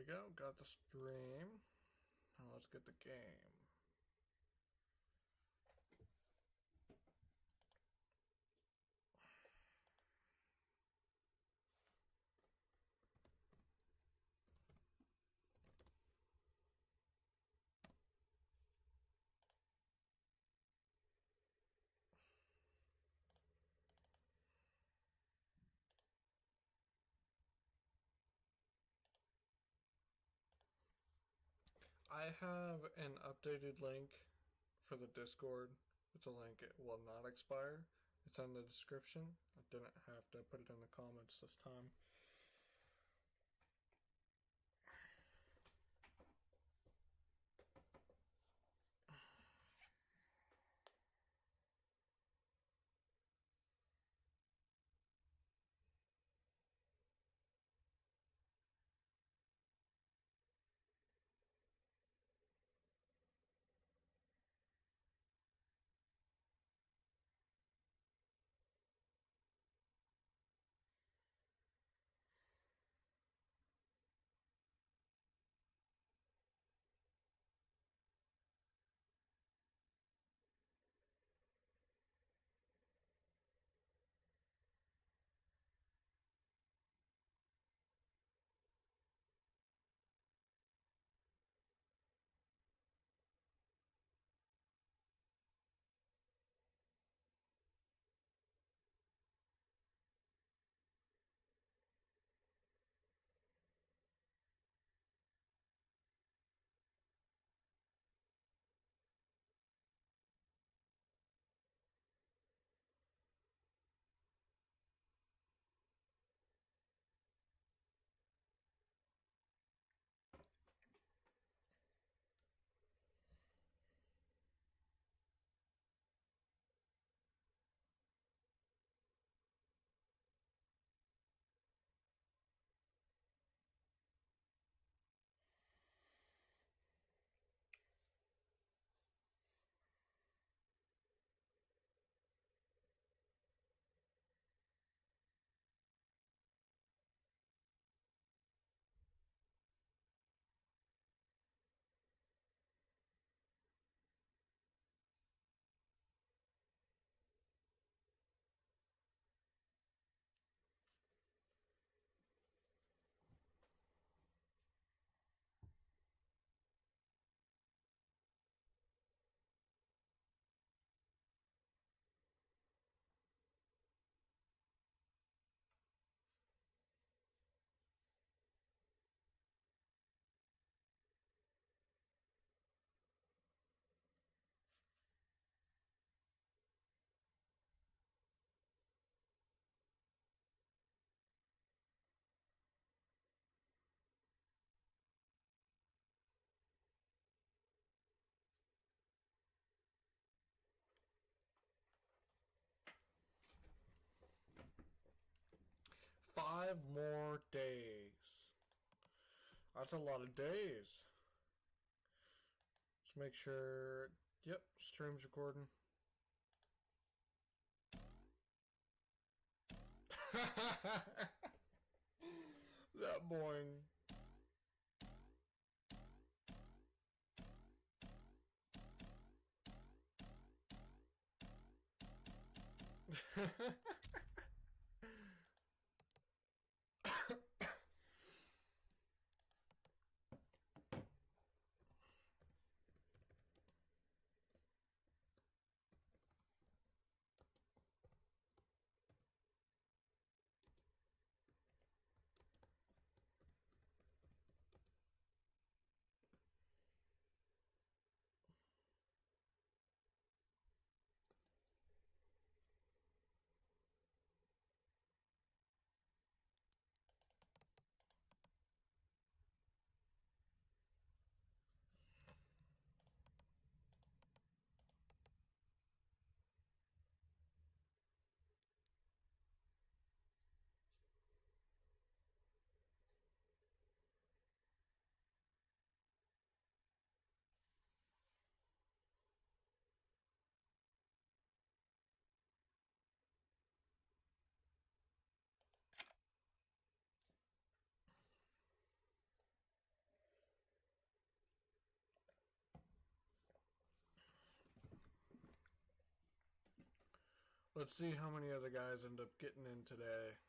we go. Got the stream. Now let's get the game. I have an updated link for the Discord. It's a link, it will not expire. It's in the description. I didn't have to put it in the comments this time. Five more days. That's a lot of days. Let's make sure. Yep, stream's recording. That boing. Let's see how many other guys end up getting in today.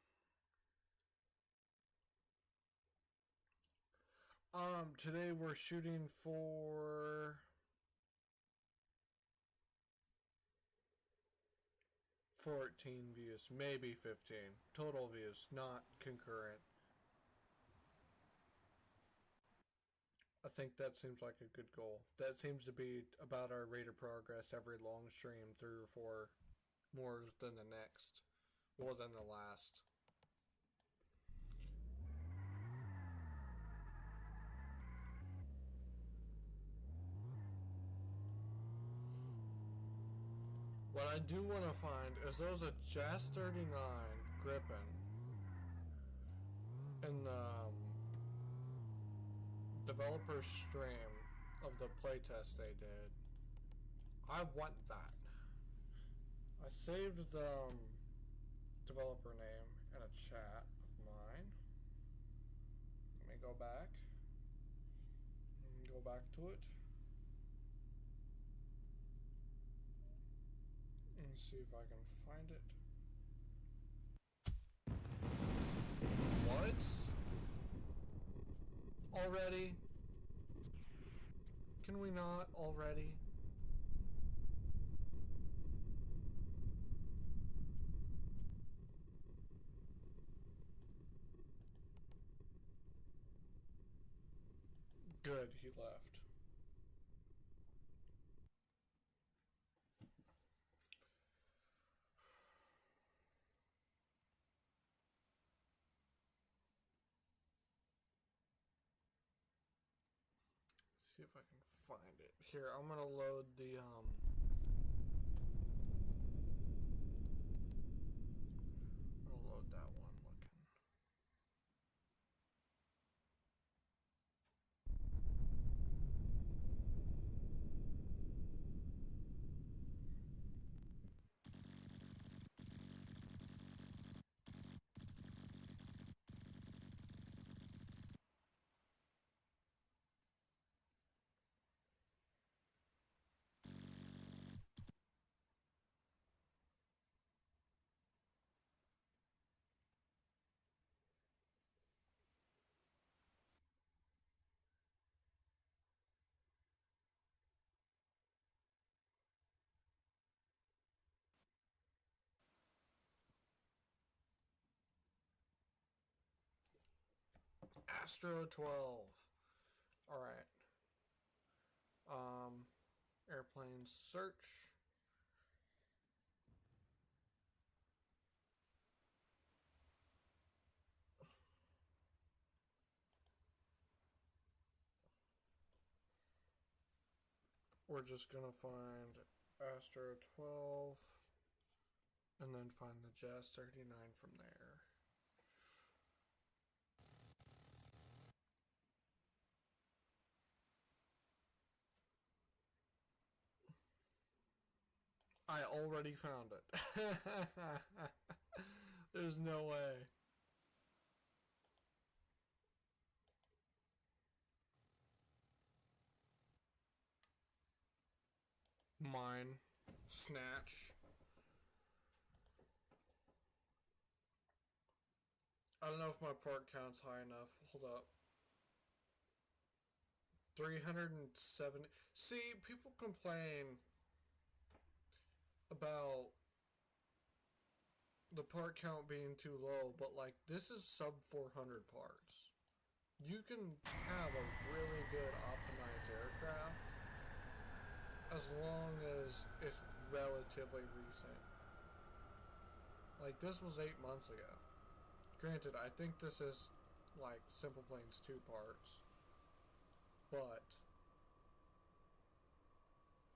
Today we're shooting for 14 views, maybe 15 total views, not concurrent. I think that seems like a good goal. That seems to be about our rate of progress every long stream, 3 or 4 more than the next, more than the last. What I do want to find is there's a Jazz 39 Griffin in the developer stream of the playtest they did. I want that. I saved the developer name in a chat of mine. Let me go back. Go back to it. And see if I can find it. What? Already? Can we not already? Good, he left. See if I can find it. Here, I'm gonna load the I'll load that one looking. Astro 12. Alright. Airplane search. We're just gonna find Astro 12 and then find the Jazz 39 from there. I already found it. There's no way. Mine. Snatch. I don't know if my part count's high enough. Hold up. 370. See, people complain about the part count being too low, but like this is sub 400 parts. You can have a really good optimized aircraft as long as it's relatively recent. Like this was 8 months ago. Granted, I think this is like Simpleplanes 2 parts, but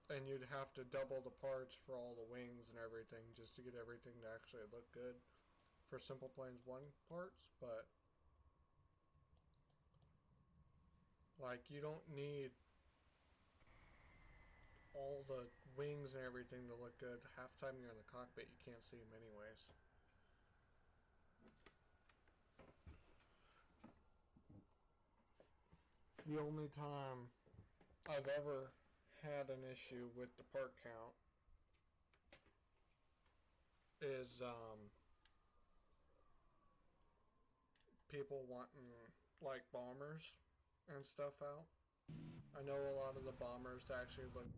and you'd have to double the parts for all the wings and everything just to get everything to actually look good for Simpleplanes 1 parts, but like you don't need all the wings and everything to look good. Half the time you're in the cockpit, you can't see them anyways. The only time I've ever had an issue with the part count is people wanting like bombers and stuff out. I know a lot of the bombers to actually look.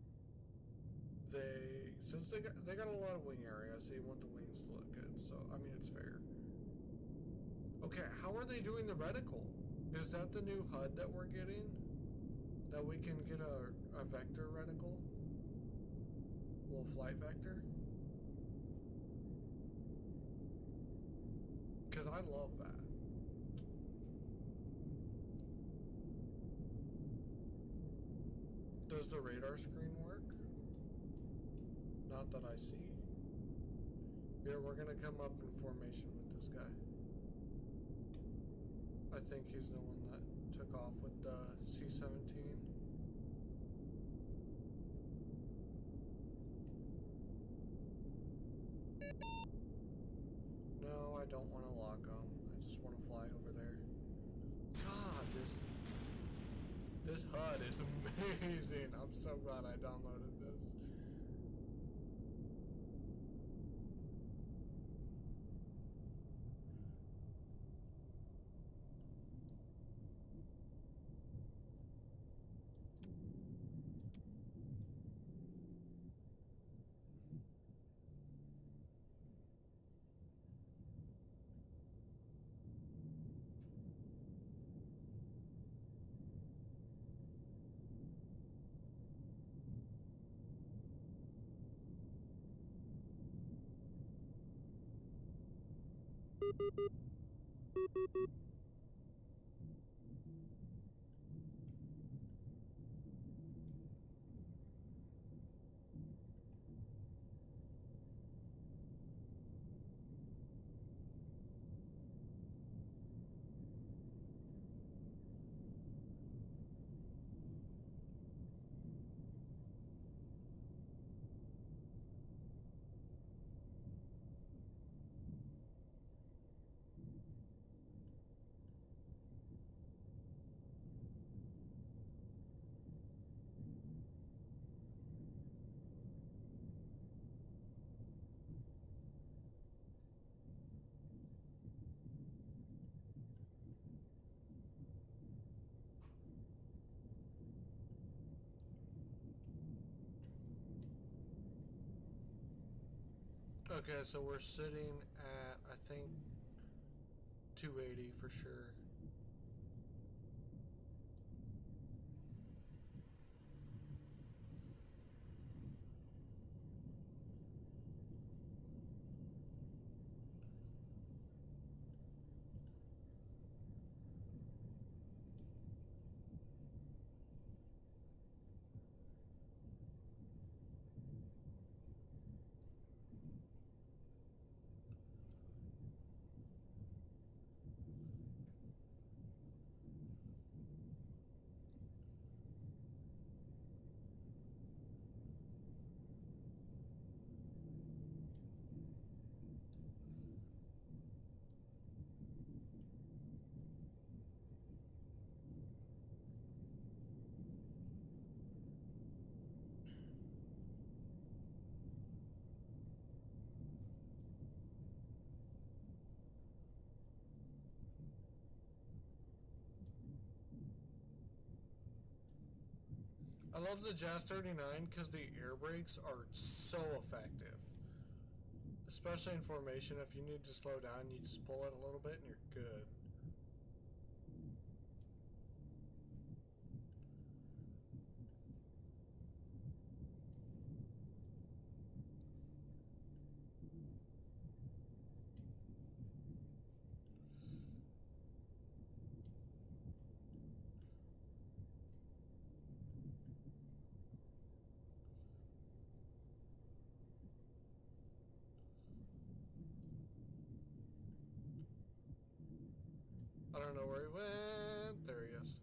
Since they got a lot of wing area, so you want the wings to look good. So I mean it's fair. Okay, how are they doing the reticle? Is that the new HUD that we're getting? That we can get a vector reticle? Little flight vector? Because I love that. Does the radar screen work? Not that I see. Here, we're gonna come up in formation with this guy. I think he's the one that took off with the C-17. No, I don't want to lock him. I just want to fly over there. God, this HUD is amazing. I'm so glad I downloaded this. Okay, so we're sitting at, I think, 280 for sure. I love the Jazz 39 because the air brakes are so effective. Especially in formation, if you need to slow down, you just pull it a little bit and you're good. I don't know where he went. There he is.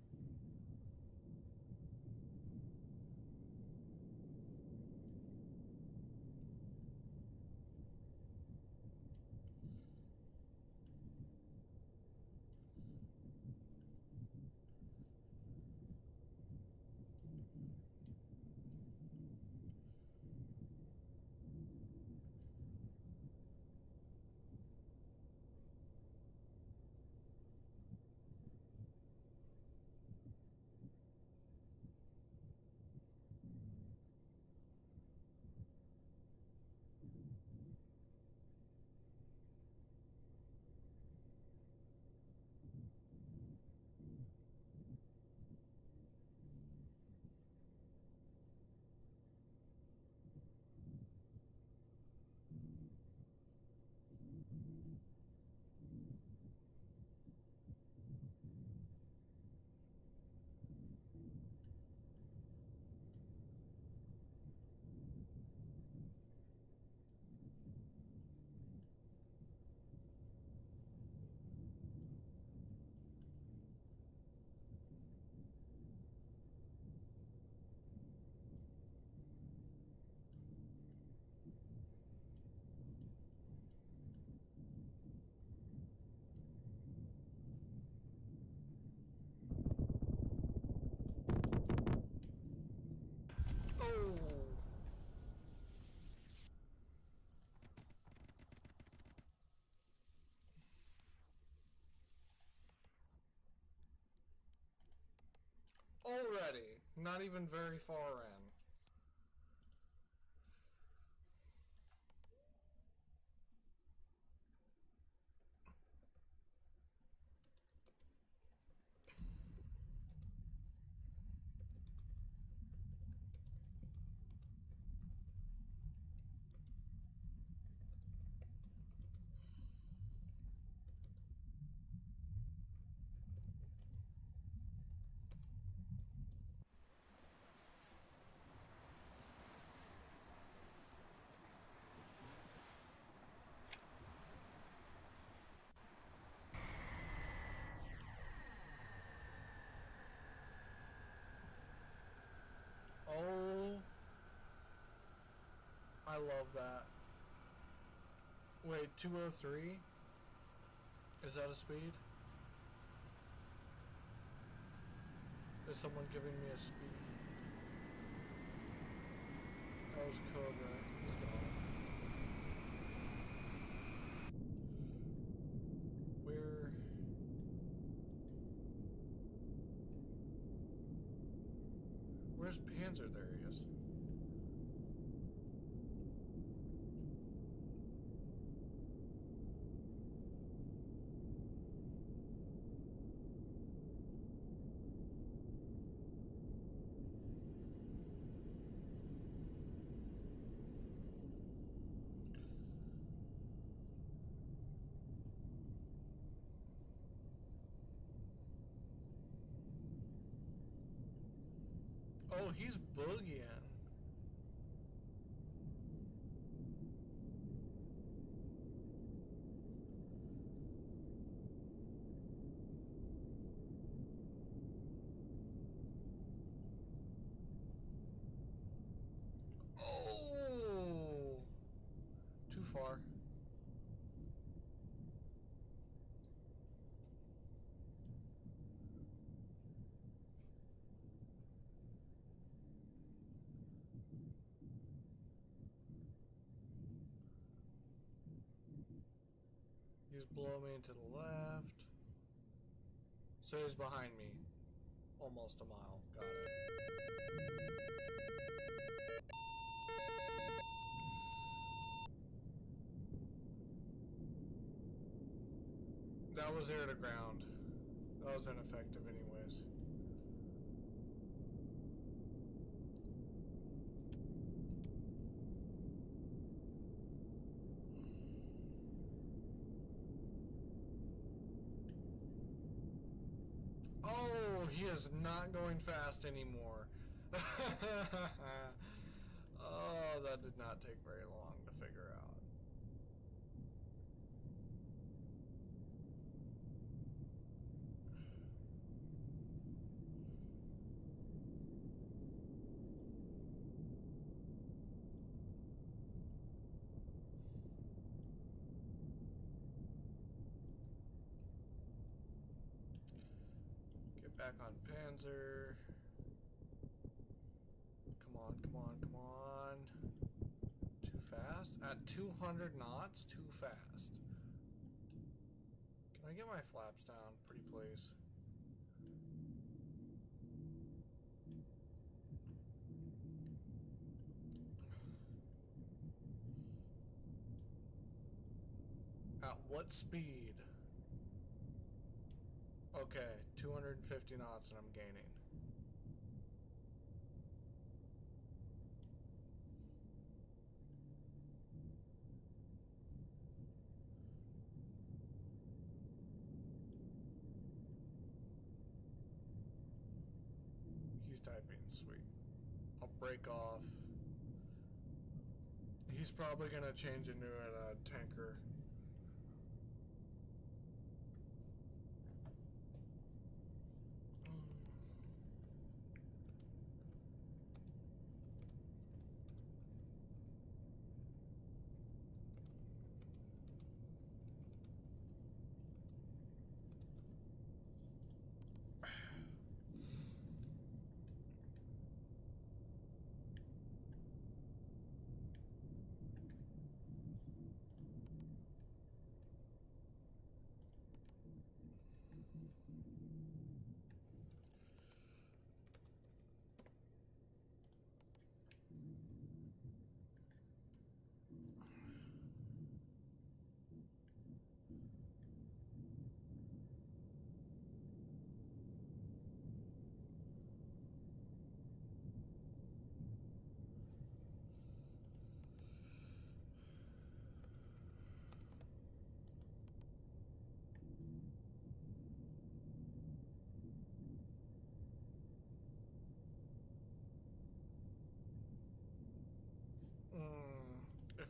already. Not even very far in. Oh, I love that. Wait, 203? Is that a speed? Is someone giving me a speed? That was Cobra. He's gone. Where's Panzer? There he is. Oh, he's boogieing. Oh, too far. He's blowing me to the left. So he's behind me. Almost a mile. Got it. That was air to ground. That was ineffective anyways. Oh, he is not going fast anymore. Oh, that did not take very long to figure out. Get back on Panzer. Come on, come on, come on. Too fast? At 200 knots? Too fast. Can I get my flaps down, pretty please? At what speed? Okay, 250 knots and I'm gaining. He's typing, sweet. I'll break off. He's probably gonna change into a tanker.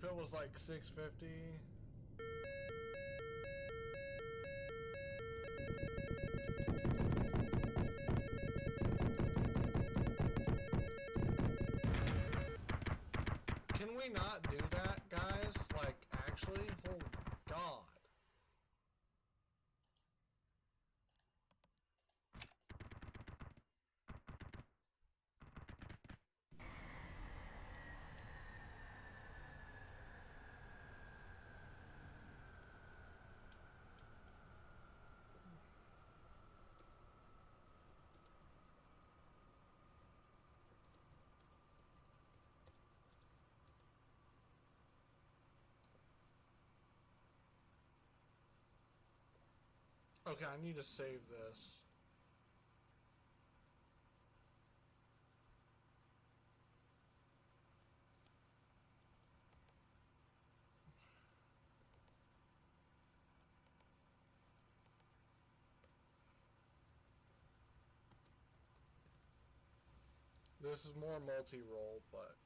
If it was like 650. Can we not do that, guys? Like, actually? Oh my god. Okay, I need to save this. This is more multi-role, but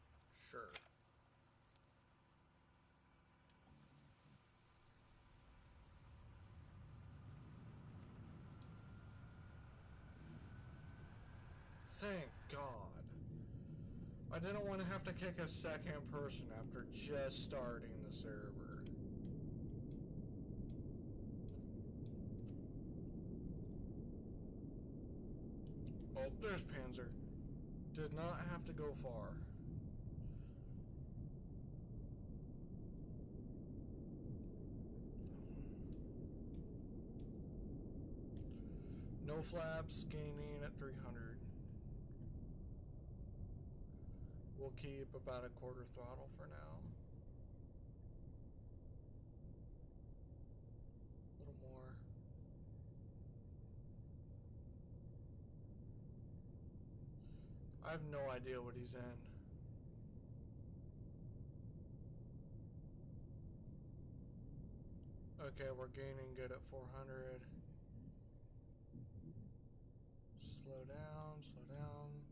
sure. Thank God. I didn't want to have to kick a second person after just starting the server. Oh, there's Panzer. Did not have to go far. No flaps, gaining at 300. We'll keep about a quarter throttle for now. A little more. I have no idea what he's in. Okay, we're gaining good at 400. Slow down, slow down.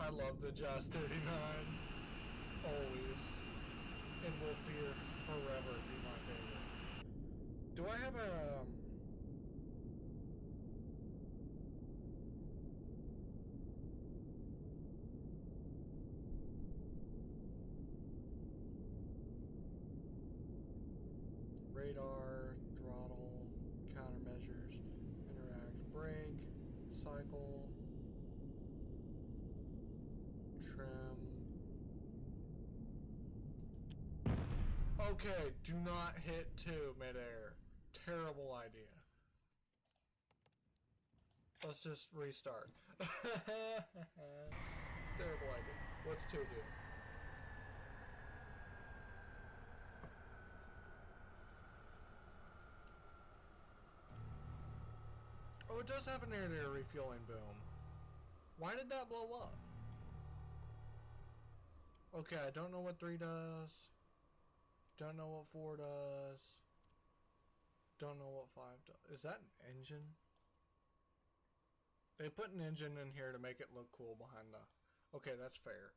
I love the Jazz 39. Always. And will fear forever be my favorite. Do I have a... radar, throttle, countermeasures, interact, brake, cycle, trim. Okay, do not hit 2 midair. Terrible idea. Let's just restart. Terrible idea. What's 2 do? Oh, it does have an air-to-air refueling boom. Why did that blow up? Okay, I don't know what 3 does. Don't know what 4 does. Don't know what 5 does. Is that an engine? They put an engine in here to make it look cool behind the... Okay, that's fair.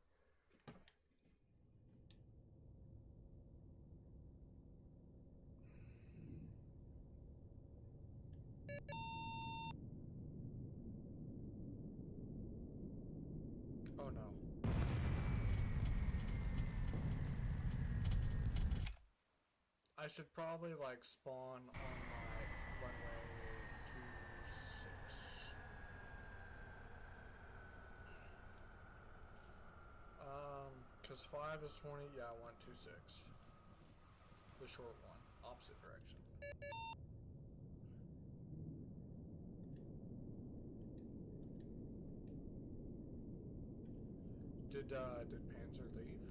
Oh no. I should probably like spawn on my runway 26. Cause 5 is 20, yeah, I want 26. The short one, opposite direction. Did Panzer leave?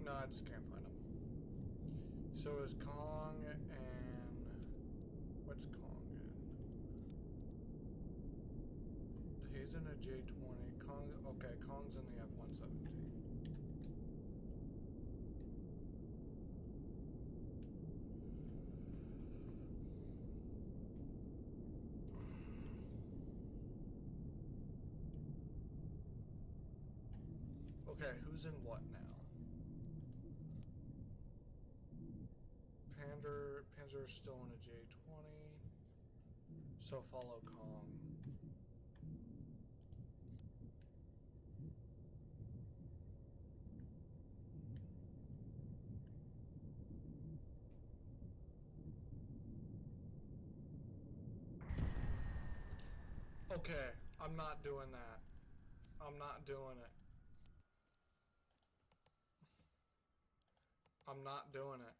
No, I just can't find him. So is Kong and... What's Kong in? He's in a J20. Kong... Okay, Kong's in the F-117. Okay, who's in what now? Panzer's still in a J20. So follow Kong. Okay, I'm not doing that. I'm not doing it. I'm not doing it.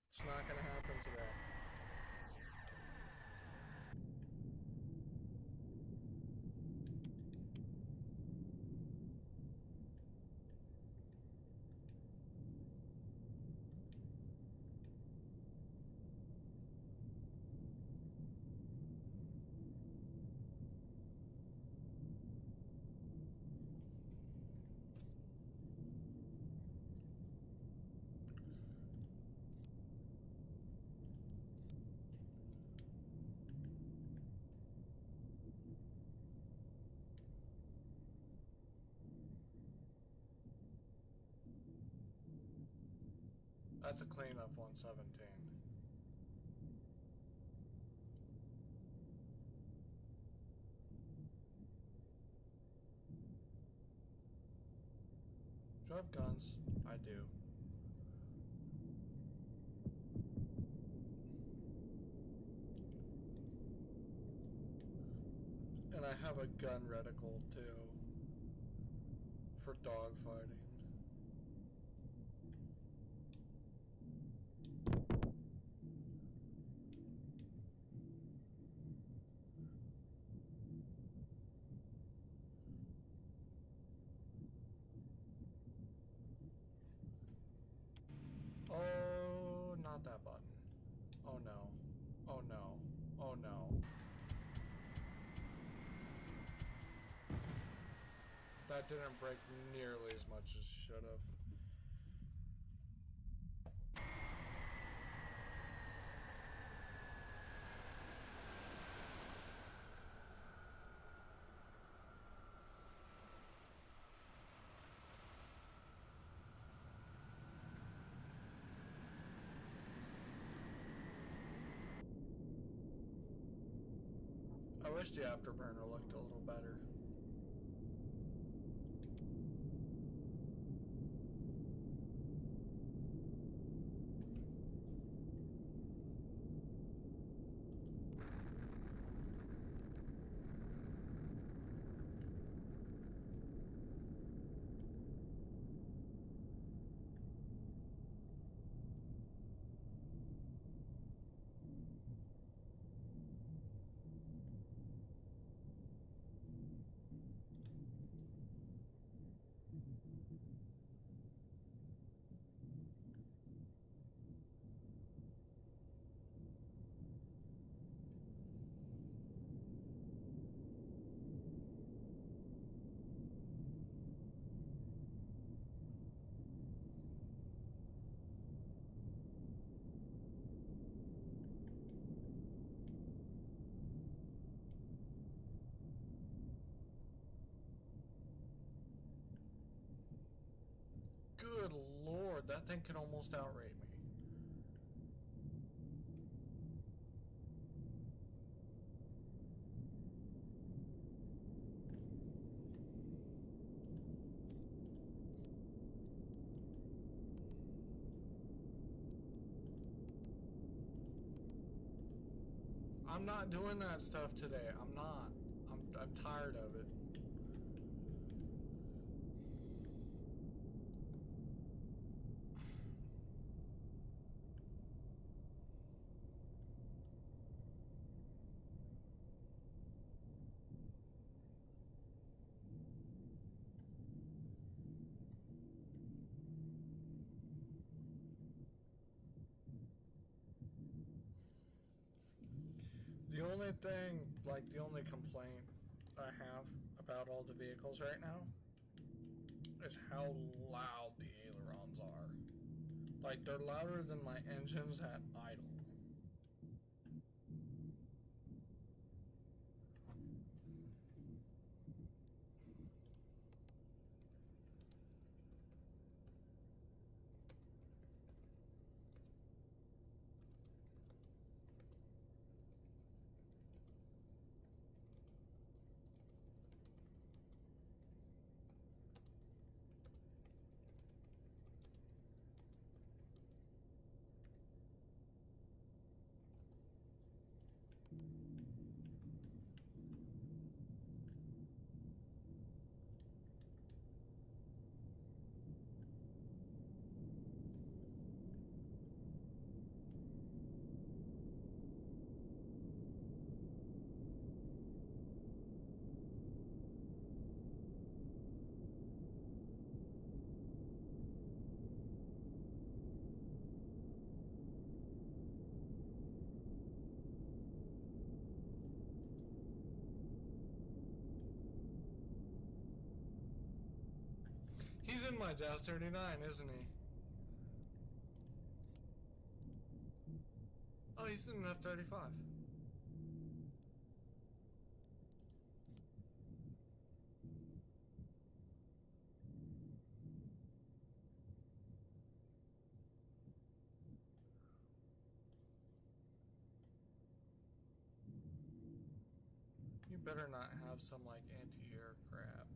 It's not gonna happen today. That's a clean F-117. Do I have guns? I do. And I have a gun reticle too. For dogfighting. Oh, not that button. Oh no. Oh no. Oh no. That didn't break nearly as much as it should have. I wish the afterburner looked a little better. That thing can almost outrate me. I'm not doing that stuff today. I'm not. I'm tired of it. The only thing, like the only complaint I have about all the vehicles right now is how loud the ailerons are. Like, they're louder than my engines at idle. He's in my Jazz 39, isn't he? Oh, he's in an F-35. You better not have some, like, anti-air crap.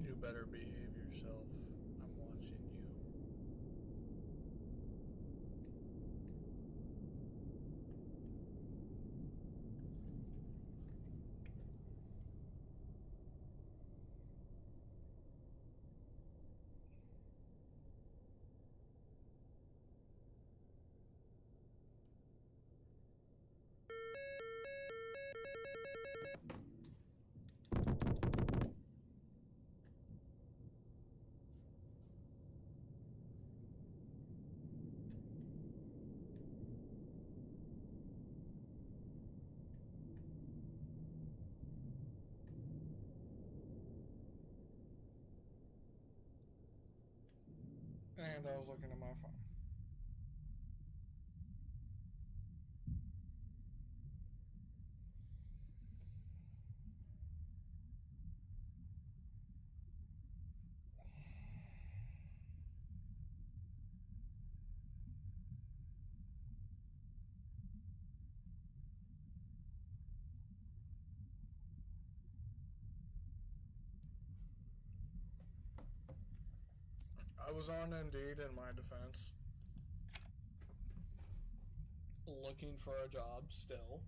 You better behave yourself. I'm watching you. And I was looking at my phone. I was on Indeed in my defense, looking for a job still.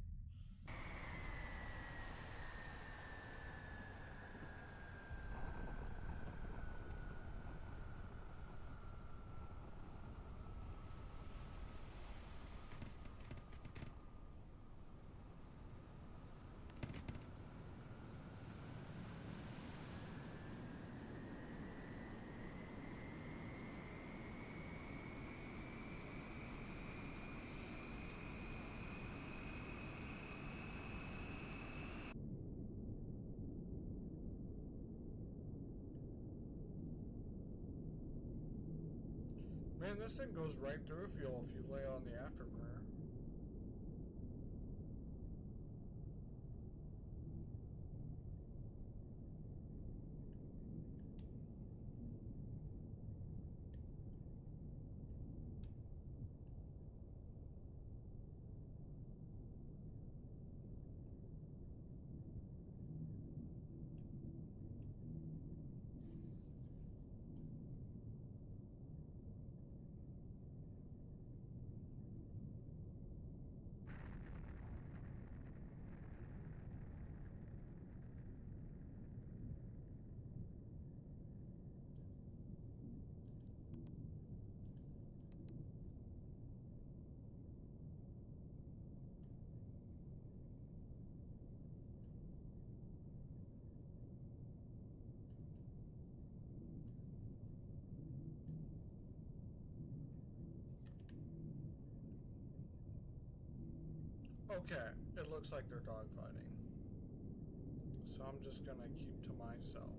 Man, this thing goes right through fuel if you lay on the afterburner. Okay, it looks like they're dogfighting. So I'm just gonna keep to myself.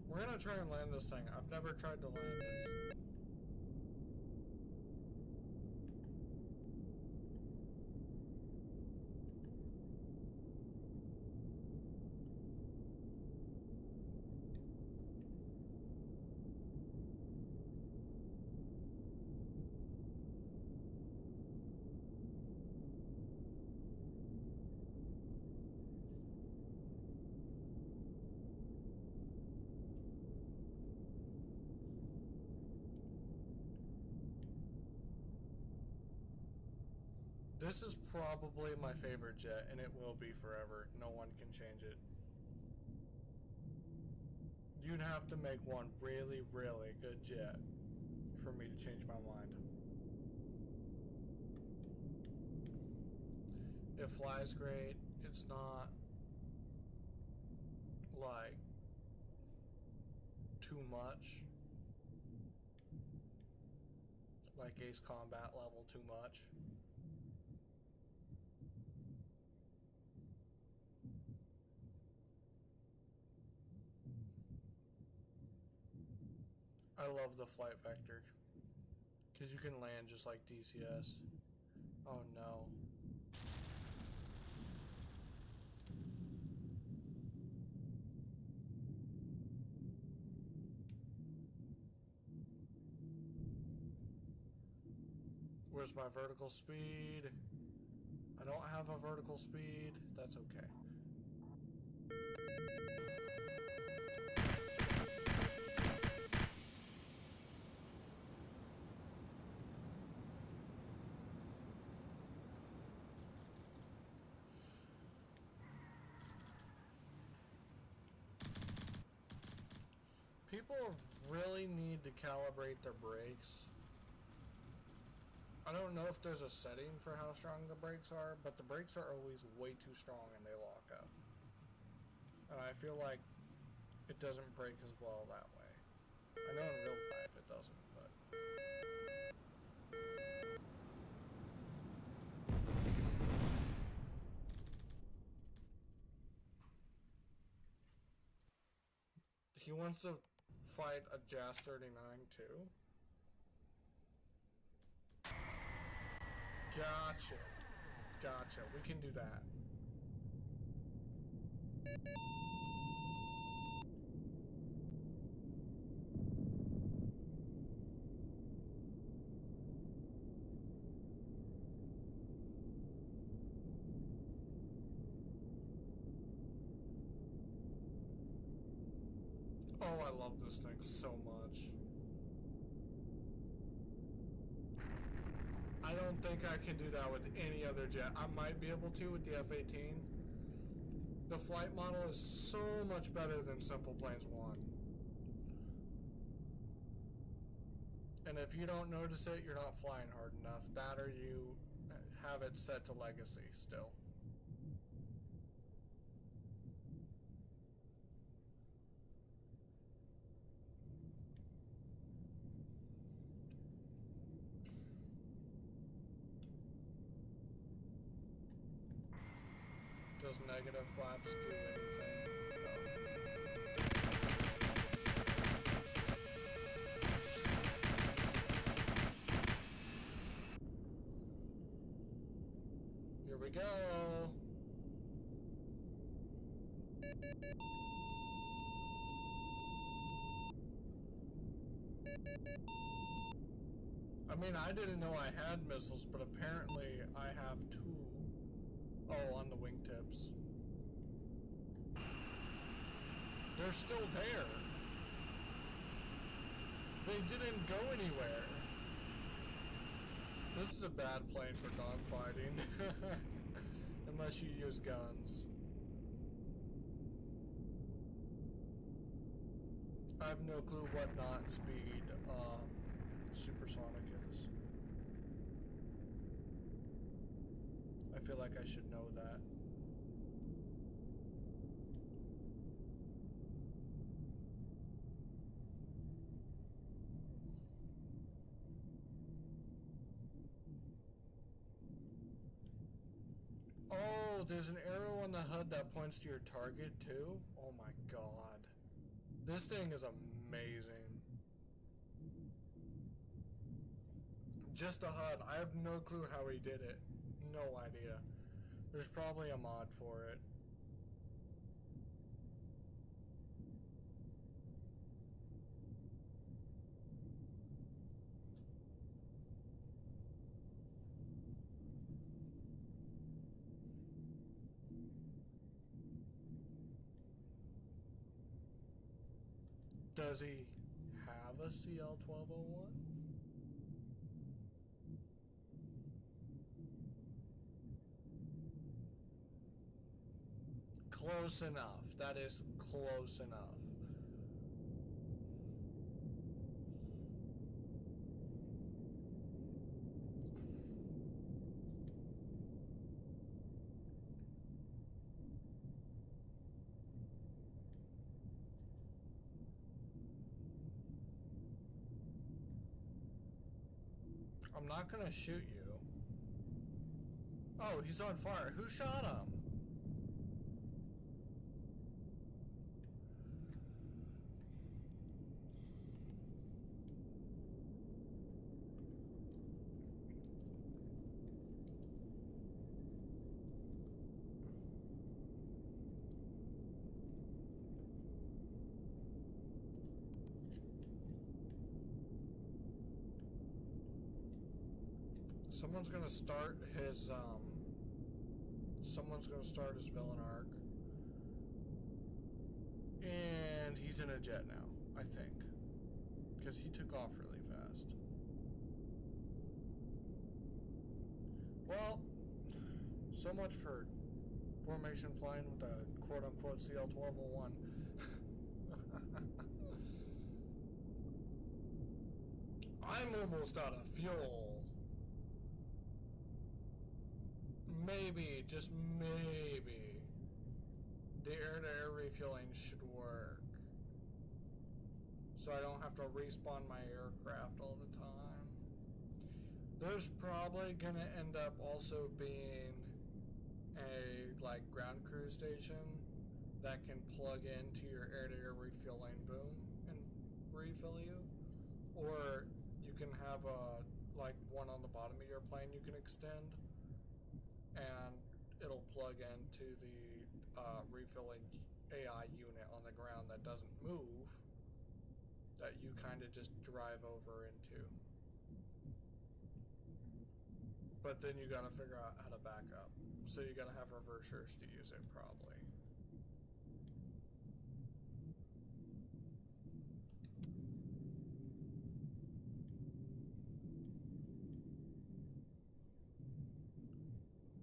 We're gonna try and land this thing. I've never tried to land this. This is probably my favorite jet, and it will be forever. No one can change it. You'd have to make one really, really good jet for me to change my mind. It flies great. It's not like too much. Like Ace Combat level too much. I love the flight vector, because you can land just like DCS. Oh no. Where's my vertical speed? I don't have a vertical speed. That's okay. People really need to calibrate their brakes. I don't know if there's a setting for how strong the brakes are, but the brakes are always way too strong and they lock up. And I feel like it doesn't brake as well that way. I know in real life it doesn't, but... He wants to fight a Jazz 39 too? Gotcha. Gotcha. We can do that. Oh, I love this thing so much. I don't think I can do that with any other jet. I might be able to with the F-18. The flight model is so much better than Simpleplanes 1. And if you don't notice it, you're not flying hard enough. That or you have it set to legacy still. Does negative flaps do anything? No. Here we go. I mean, I didn't know I had missiles, but apparently I have two. Oh, on the wingtips. They're still there. They didn't go anywhere. This is a bad plane for dogfighting. Unless you use guns. I have no clue what knot speed supersonic is. I feel like I should know that. Oh, there's an arrow on the HUD that points to your target too? Oh my god. This thing is amazing. Just a HUD. I have no clue how he did it. No idea. There's probably a mod for it. Does he have a CL-1201? Close enough. That is close enough. I'm not gonna shoot you. Oh, he's on fire. Who shot him? Someone's gonna start his villain arc. And he's in a jet now, I think. Because he took off really fast. Well, so much for formation flying with a quote-unquote CL-1201. I'm almost out of fuel. Maybe, just maybe, the air-to-air refueling should work. So I don't have to respawn my aircraft all the time. There's probably gonna end up also being a, like, ground crew station that can plug into your air-to-air refueling boom and refill you. Or you can have a, like, one on the bottom of your plane you can extend. And it'll plug into the refilling AI unit on the ground that doesn't move, that you kind of just drive over into. But then you gotta figure out how to back up. So you gotta have reversers to use it, probably.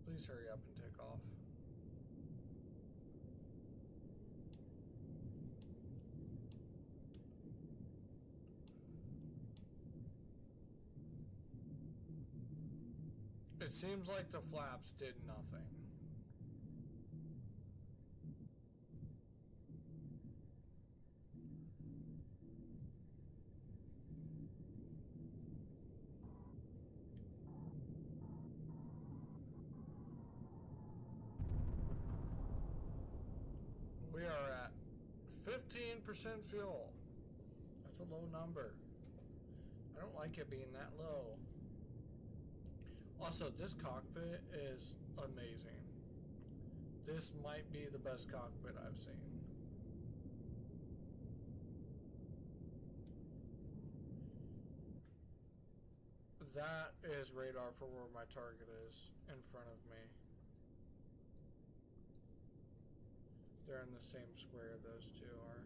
Please hurry up and take off. seems like the flaps did nothing. We are at 15% fuel. That's a low number. I don't like it being that low. Also, this cockpit is amazing. This might be the best cockpit I've seen. That is radar for where my target is in front of me. They're in the same square, those two are.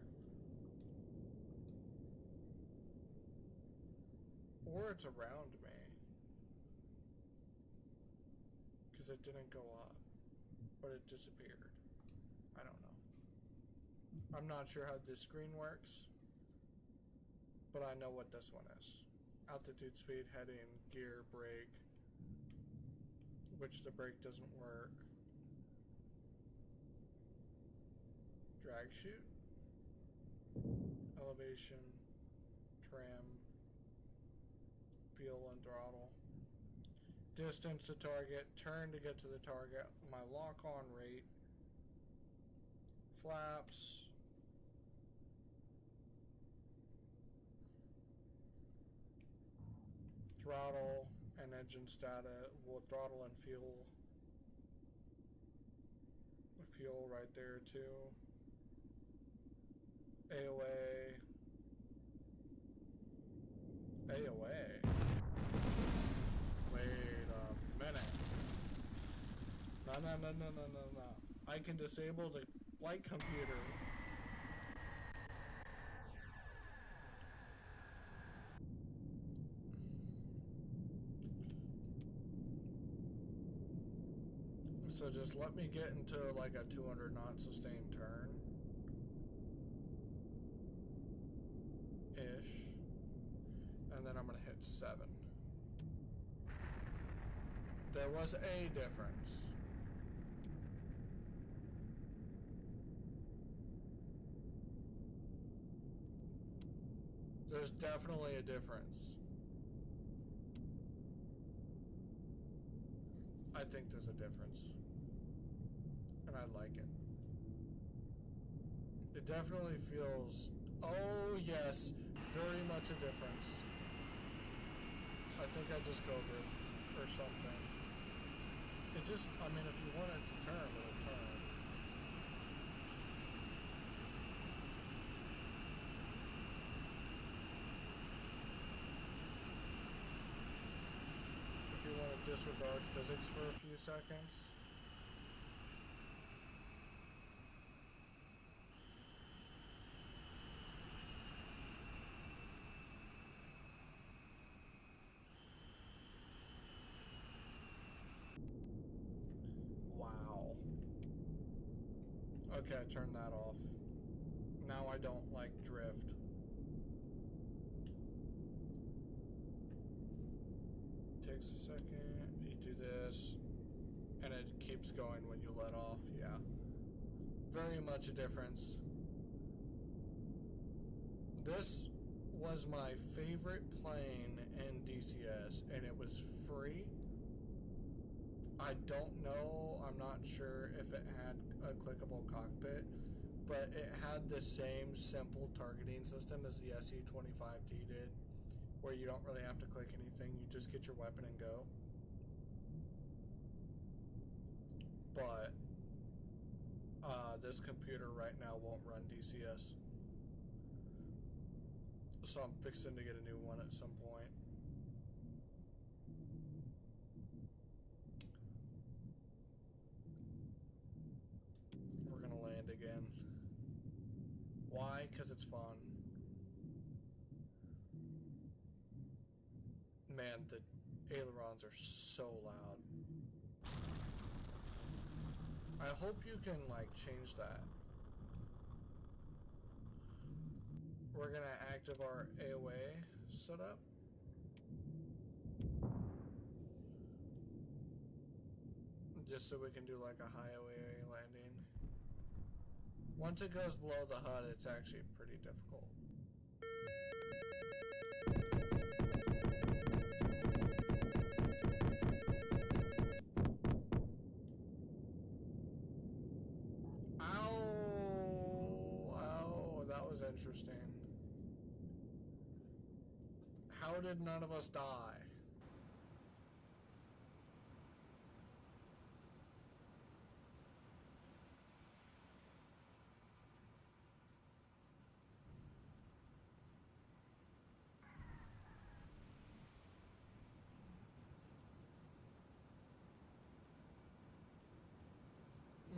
Or it's around me. Because it didn't go up. But it disappeared. I don't know. I'm not sure how this screen works. But I know what this one is. Altitude, speed, heading, gear, brake. Which the brake doesn't work. Drag chute. Elevation. Trim. Fuel and throttle. Distance to target. Turn to get to the target. My lock-on rate. Flaps. Throttle and engine status. Well, throttle and fuel. Fuel right there too. AOA. AOA. Wait a minute. No. I can disable the flight computer. So just let me get into like a 200 knot sustained turn. Ish. And then I'm gonna hit 7. There was a difference. There's definitely a difference. I think there's a difference. And I like it. It definitely feels, oh yes, very much a difference. I think I just covered or something. It just, I mean, if you want it to turn, it'll turn. If you want to disregard physics for a few seconds. Wow. Okay, I turned that off. Now I don't like drift. Takes a second. You do this, and it keeps going when you let off. Yeah. Very much a difference. This was my favorite plane in DCS, and it was free. I don't know, I'm not sure if it had a clickable cockpit, but it had the same simple targeting system as the SU-25T did, where you don't really have to click anything, you just get your weapon and go. But this computer right now won't run DCS. So I'm fixing to get a new one at some point. We're gonna land again. Why? Because it's fun. Man, the ailerons are so loud. I hope you can like change that. We're gonna activate our AOA setup. Just so we can do like a highway landing. Once it goes below the HUD, it's actually pretty difficult. Ow! Ow, that was interesting. How did none of us die?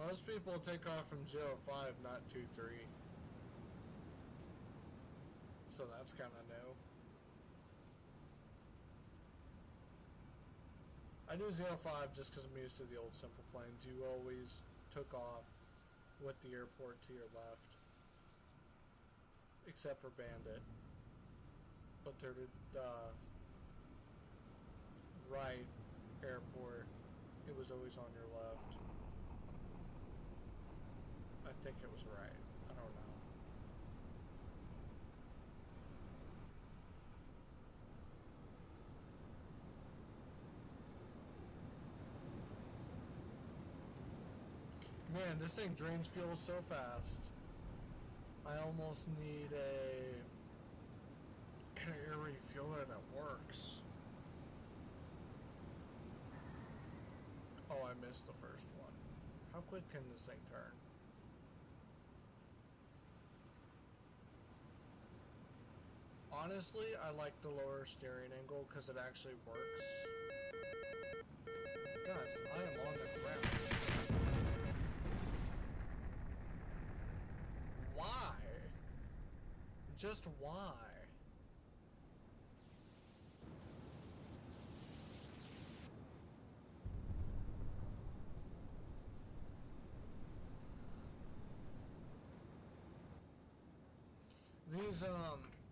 Most people take off from 0-5, not 2-3. So that's kind of new. I do 0-5 just because I'm used to the old Simpleplanes. You always took off with the airport to your left. Except for Bandit. But they're the right airport. It was always on your left. I think it was right. I don't know. Man, this thing drains fuel so fast. I almost need an air refueler that works. Oh, I missed the first one. How quick can this thing turn? Honestly, I like the lower steering angle because it actually works. Guys, I am on the ground. Why? Just why?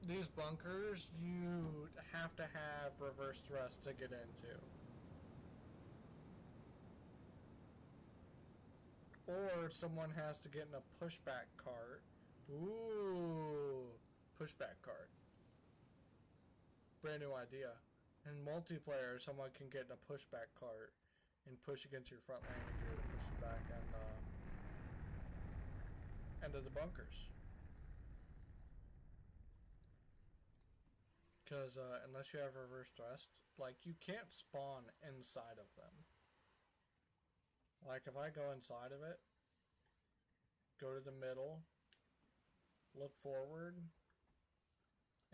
These bunkers, you have to have reverse thrust to get into. Or someone has to get in a pushback cart. Ooh, pushback cart. Brand new idea. In multiplayer, someone can get in a pushback cart and push against your front landing gear to push you back and into the bunkers. Because unless you have reverse thrust, like, you can't spawn inside of them. Like, if I go inside of it, go to the middle, look forward,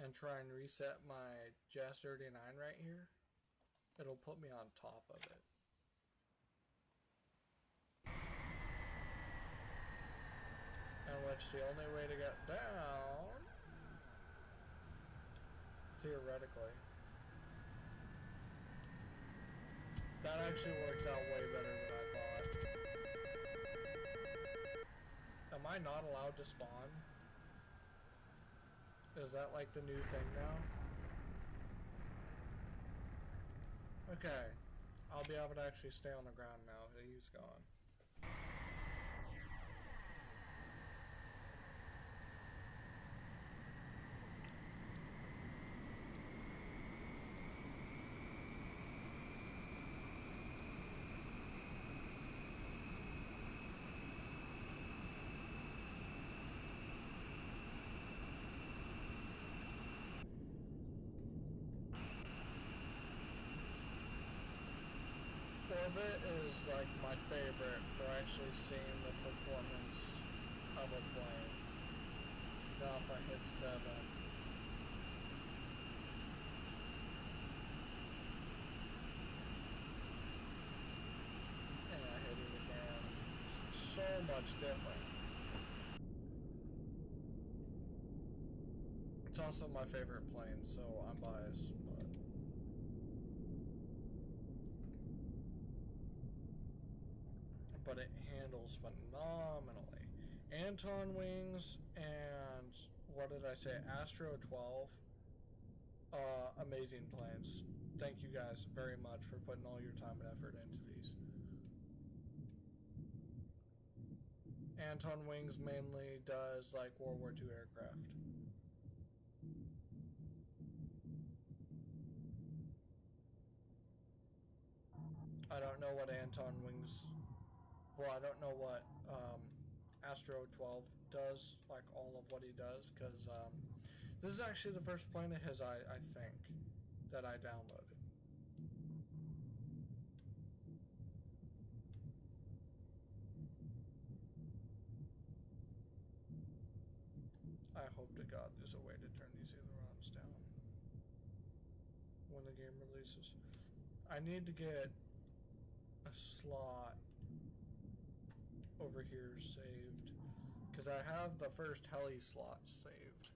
and try and reset my Jazz 39 right here, it'll put me on top of it. And which the only way to get down, theoretically, that actually worked out way better than I thought. Am I not allowed to spawn? Is that like the new thing now? Okay. I'll be able to actually stay on the ground now. He's gone. Orbit is like my favorite for actually seeing the performance of a plane. Because now if I hit 7, and I hit it again, it's so much different. It's also my favorite plane, so I'm biased, but it handles phenomenally. Anton wings and what did I say? Astro 12. Amazing planes. Thank you guys very much for putting all your time and effort into these. Anton Wings mainly does like World War II aircraft. I don't know what Anton Wings. Well, I don't know what Astro 12 does, like all of what he does, because this is actually the first plane of his, I think, that I downloaded. I hope to God there's a way to turn these ailerons down when the game releases. I need to get a slot over here saved, because I have the first heli slot saved,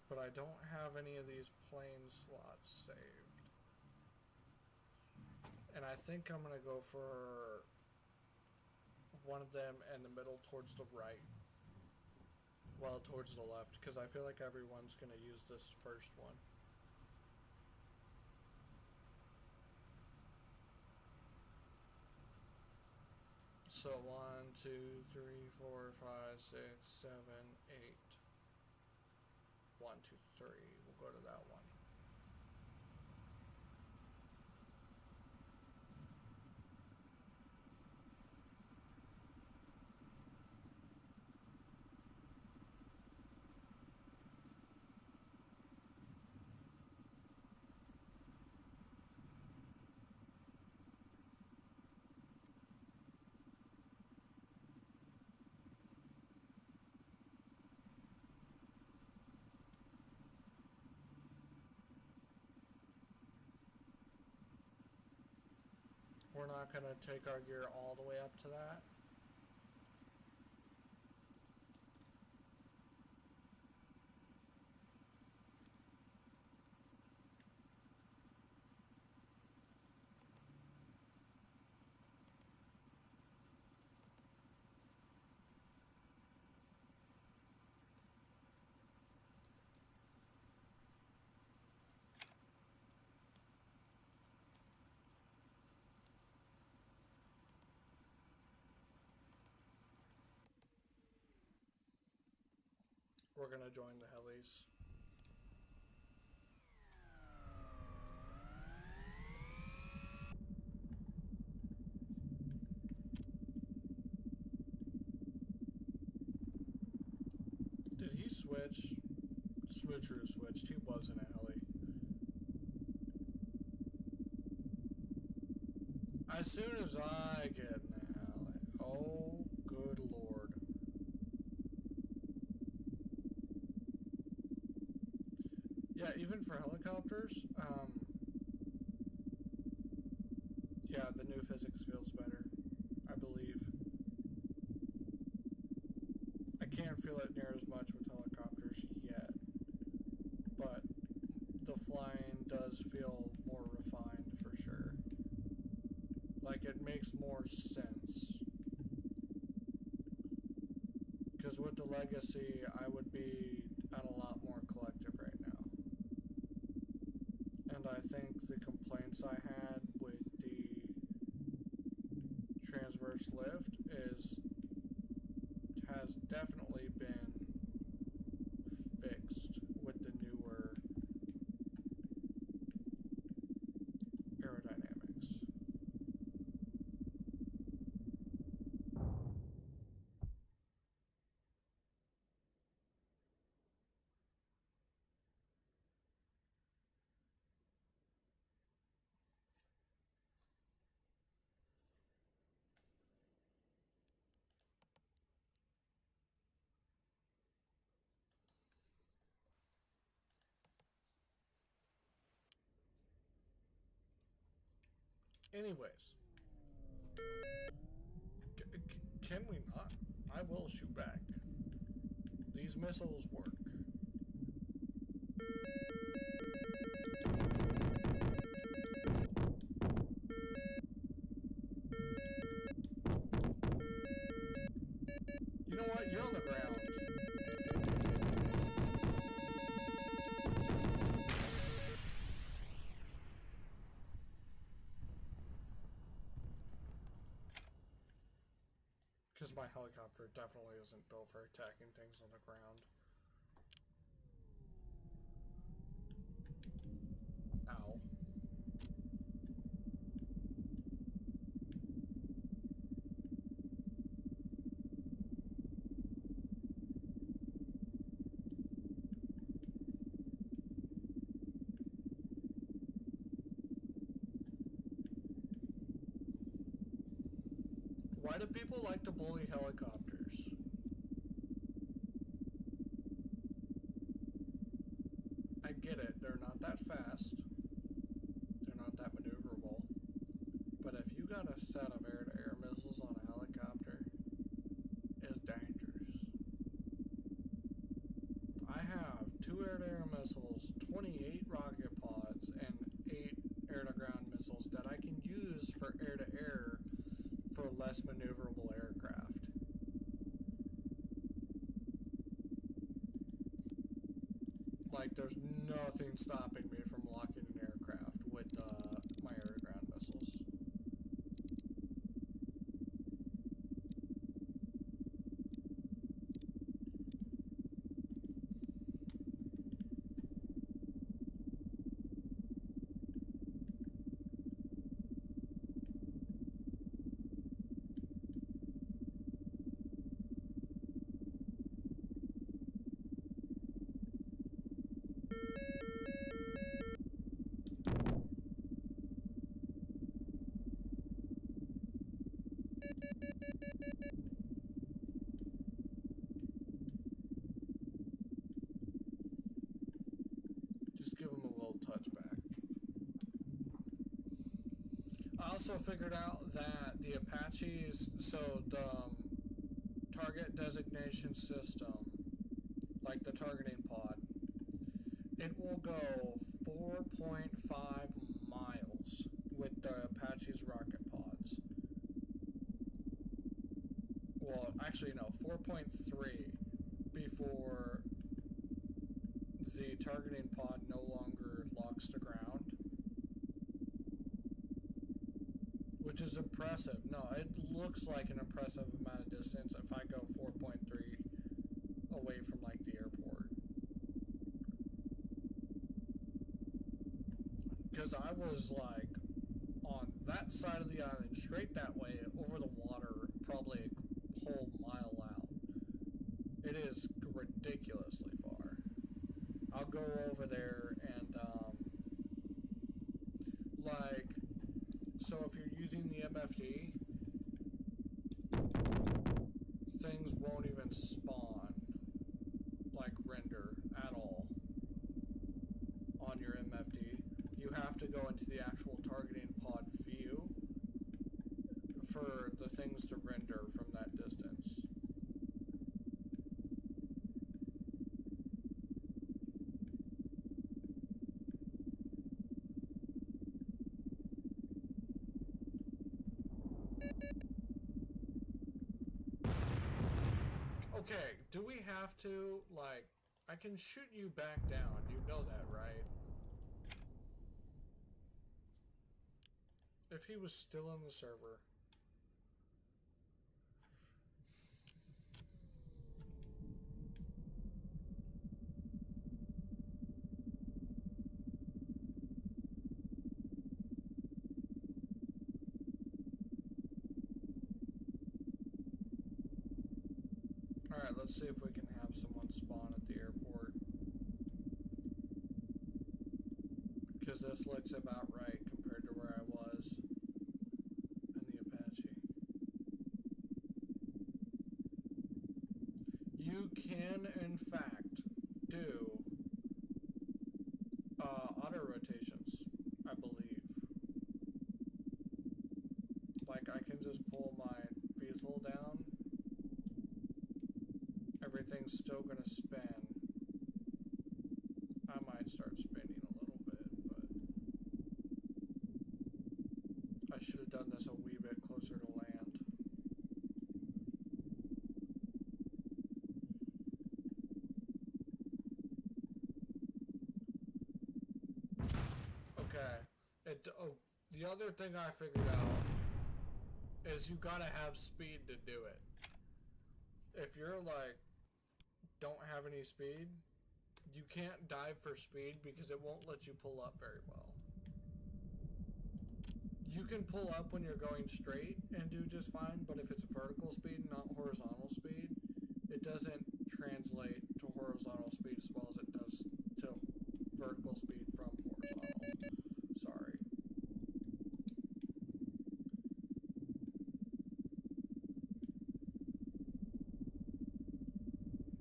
but I don't have any of these plane slots saved. And I think I'm going to go for one of them in the middle towards the right. Well, towards the left, because I feel like everyone's going to use this first one. So 1, 2, 3, 4, 5, 6, 7, 8. 1, 2, 3. We'll go to that one. We're not going to take our gear all the way up to that. We're going to join the helis. Did he switch? Smoocher switched. He was in a heli. As soon as I get in a heli. Oh, good lord. Yeah, even for helicopters, yeah, the new physics feels better, I believe. I can't feel it near as much with helicopters yet, but the flying does feel more refined for sure. Like, it makes more sense. Because with the Legacy, I would be at a lot more collective right now. And I think the complaints I had with the transverse lift has definitely been fixed with the newer aerodynamics. Anyways, can we not? I will shoot back. These missiles work. You know what? You're on the ground. Because my helicopter definitely isn't built for attacking things on the ground. Ow. Why do people like to bully helicopters? I get it, they're not that fast. They're not that maneuverable. But if you got a set of air-to-air missiles on a helicopter, it's dangerous. I have 2 air-to-air missiles, 28 rocket pods, and 8 air-to-ground missiles that I can use for air-to-air for less maneuverable aircraft. Like, there's nothing stopping me from locking an aircraft with my air-to-ground missiles. Just give them a little touchback. I also figured out that the Apaches, so the target designation system, like the targeting pod, it will go 4.5 miles with the Apache's rocket pods. Well, actually no, 4.3 before the targeting pod no longer locks the ground. Which is impressive. No, it looks like an impressive amount of distance if I go 4.3 away from like the airport. Because I was like on that side of the island, straight that way, over the water, probably a whole mile out. It is ridiculously far. I'll go over there and like, so if you're using the MFD, things won't even spawn, like render at all on your MFD. You have to go into the actual targeting pod view for the things to render from that distance. Okay, do we have to, like, I can shoot you back down, you know that, right? If he was still in the server. Alright, let's see if we can have someone spawn at the airport. Because this looks about right compared to where I was in the Apache. You can, in fact, do auto rotations, I believe. Like, I can just pull my fuselage down. Everything's still gonna spin. I might start spinning a little bit, but I should have done this a wee bit closer to land. Okay. The other thing I figured out is you gotta have speed to do it. if you're like don't have any speed, you can't dive for speed because it won't let you pull up very well. You can pull up when you're going straight and do just fine, but if it's vertical speed, not horizontal speed, it doesn't translate to horizontal speed as well as it does to vertical speed from horizontal. Sorry.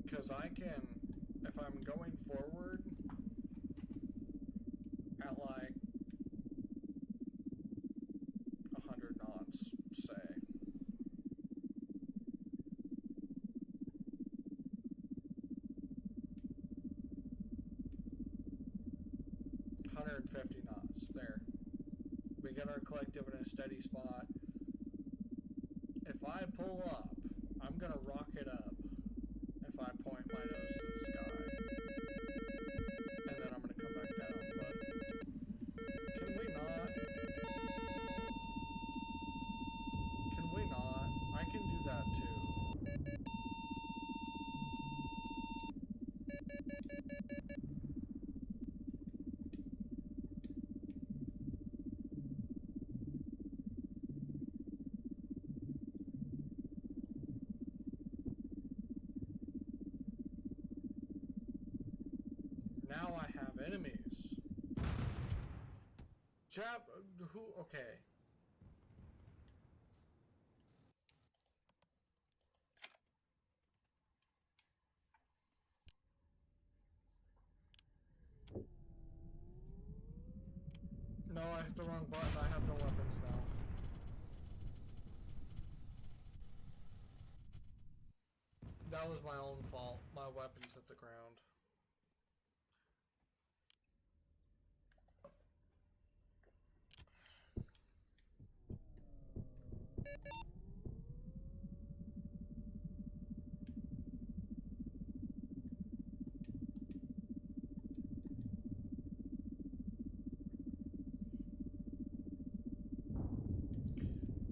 Because I can, if I'm going forward at like 100 knots, say, 150 knots, there. We get our collective in a steady spot. If I pull up, I'm going to rocket up if I point my nose to the sky. And then I'm going to come back down, but can we not? Can we not? I can do that too. Now I have enemies. Who, okay. No, I hit the wrong button. I have no weapons now. That was my own fault. My weapons hit the ground.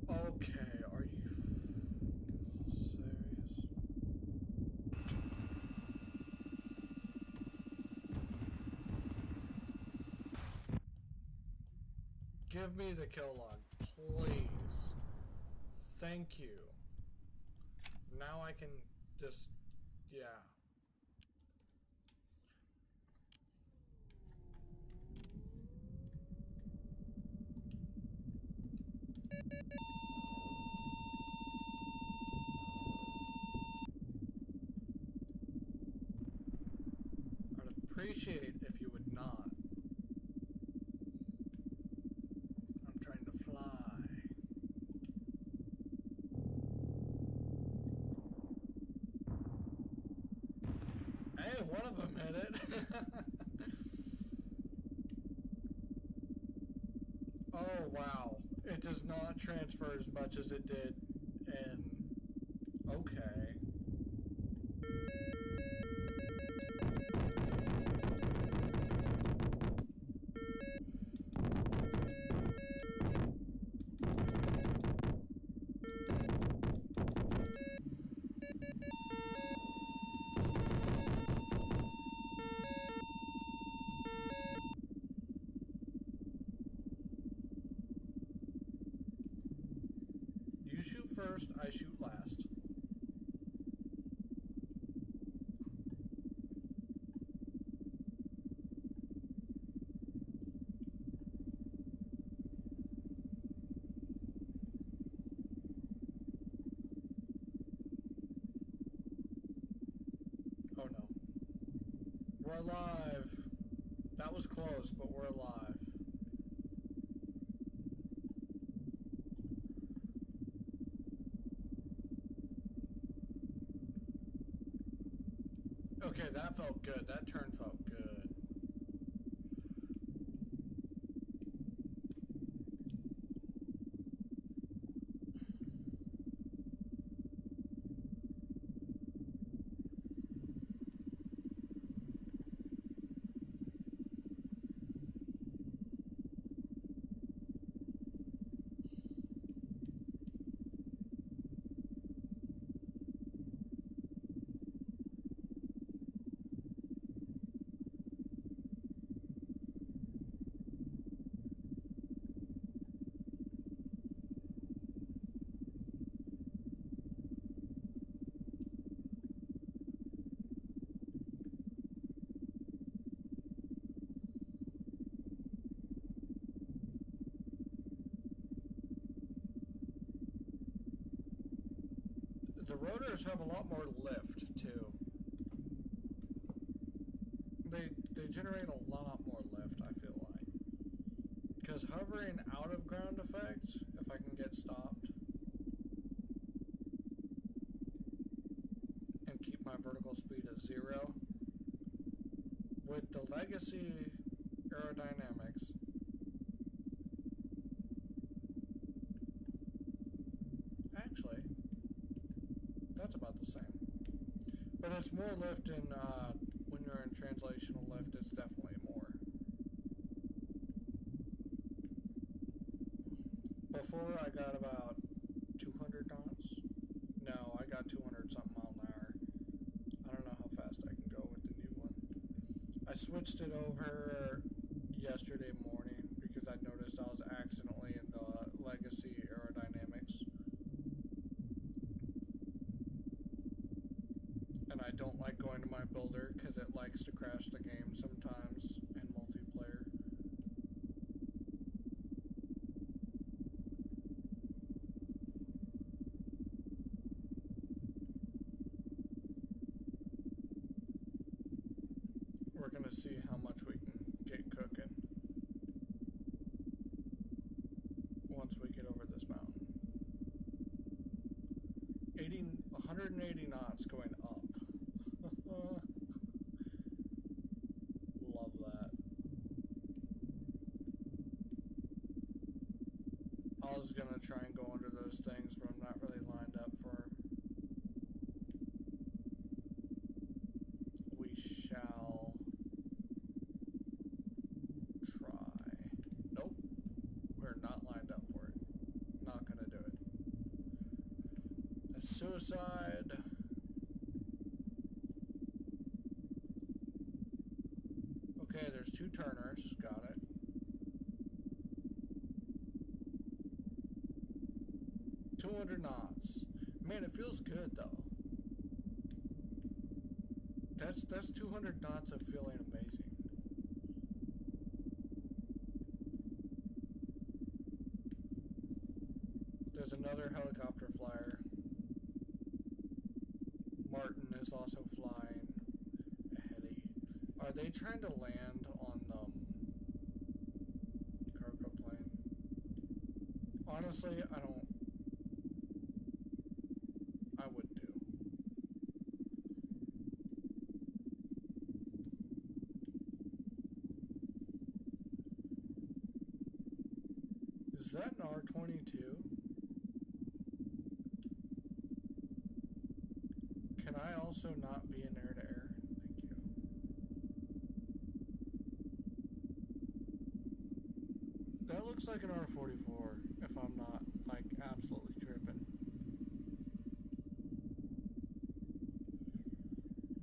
Okay, are you serious? Give me the kill log, please. Thank you. Now I can just, yeah. I'd appreciate if you would not. I'm trying to fly. Hey, one of them hit it. Oh, wow. It does not transfer as much as it did in... Okay. You shoot first, I shoot last. Oh no. We're alive. That was close, but we're alive. Okay, that felt good. That turn felt good. The rotors have a lot more lift too. They generate a lot more lift, I feel like. Because hovering out of ground effect, if I can get stopped and keep my vertical speed at 0, with the legacy aerodynamics, actually, that's about the same. But it's more lift in, when you're in translational lift, it's definitely more. Before I got about 200 knots. No, I got 200 something mile an hour. I don't know how fast I can go with the new one. I switched it over yesterday morning because I noticed I was accidentally in the legacy aerodynamics. And I don't like going to my builder because it likes to crash the game sometimes in multiplayer. We're gonna see how much we can get cooking once we get over this mountain. 180 knots going up. Love that. I was gonna try and go under those things, but I'm not really lined up for them. We shall try. Nope. We're not lined up for it. Not gonna do it. A suicide. Okay, there's 2 turners. Got it. $200 knots. Man, it feels good though. That's 200 knots of feeling amazing. There's another helicopter flyer. Martin is also flying a heli. Are they trying to land on the cargo plane? Honestly, I would do. Is that an R-22? Can I also not be in air-to-air? Thank you. That looks like an R-44, if I'm not, like, absolutely tripping.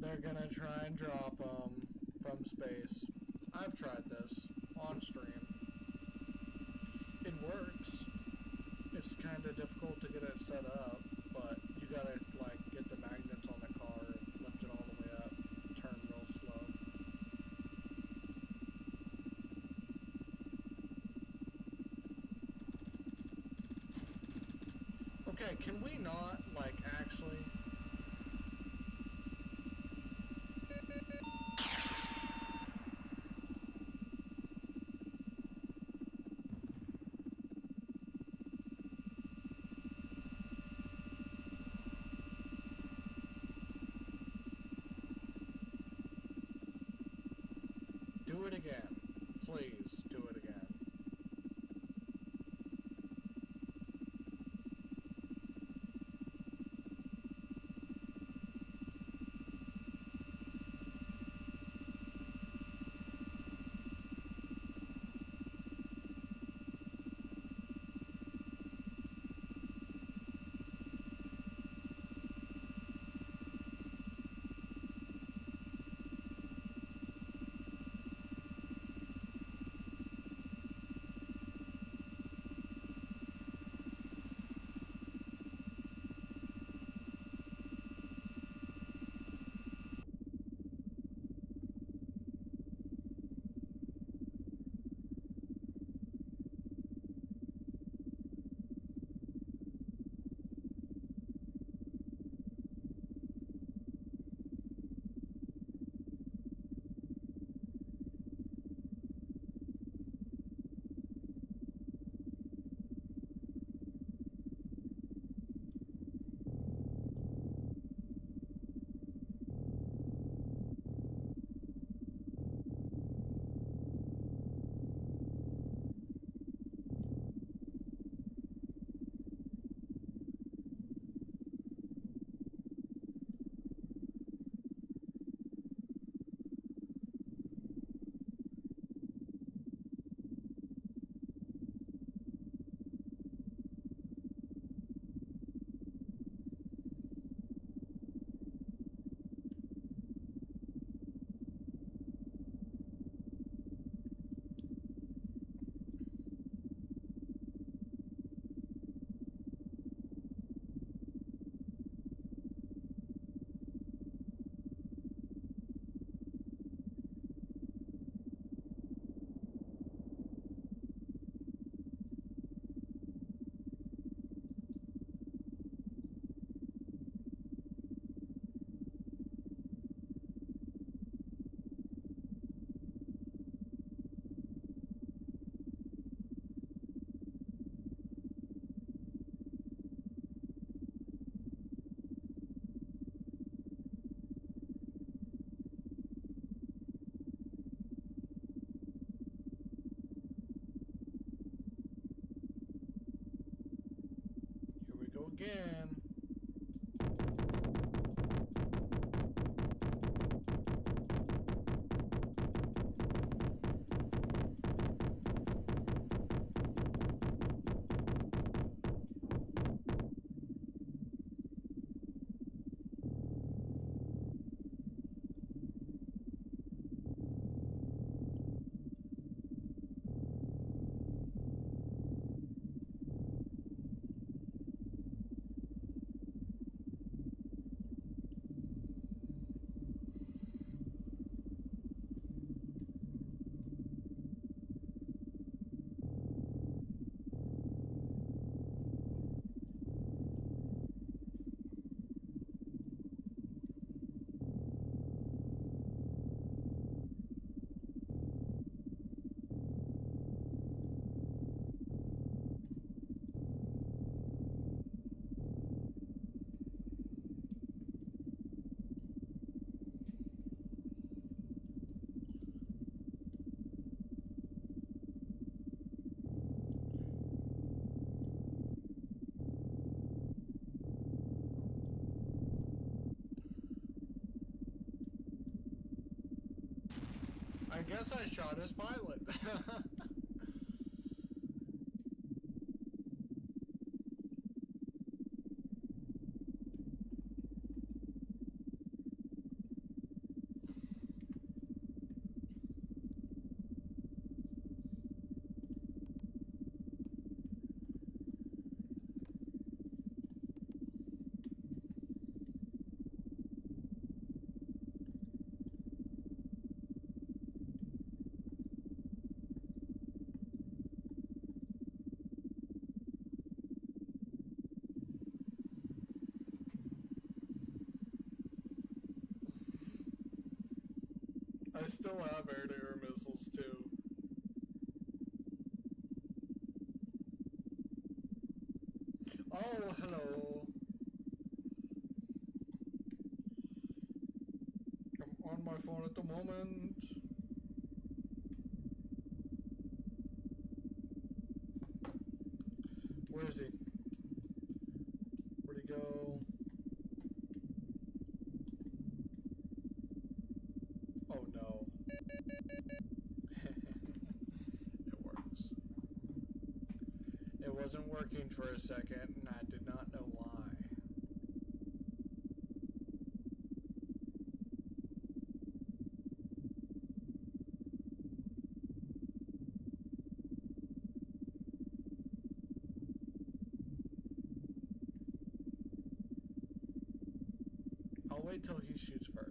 They're gonna try and drop them from space. I've tried this on stream. It works. It's kind of difficult to get it set up, but you gotta, like, get the magnets on the car and lift it all the way up, turn real slow. Okay, can we not, like, actually... Do it again. Please, do it again. again. I guess I shot his pilot. I still have air-to-air missiles too. Oh, hello. I'm on my phone at the moment. Where is he? Where'd he go? Oh no. It works. It wasn't working for a second, and I did not know why. I'll wait till he shoots first.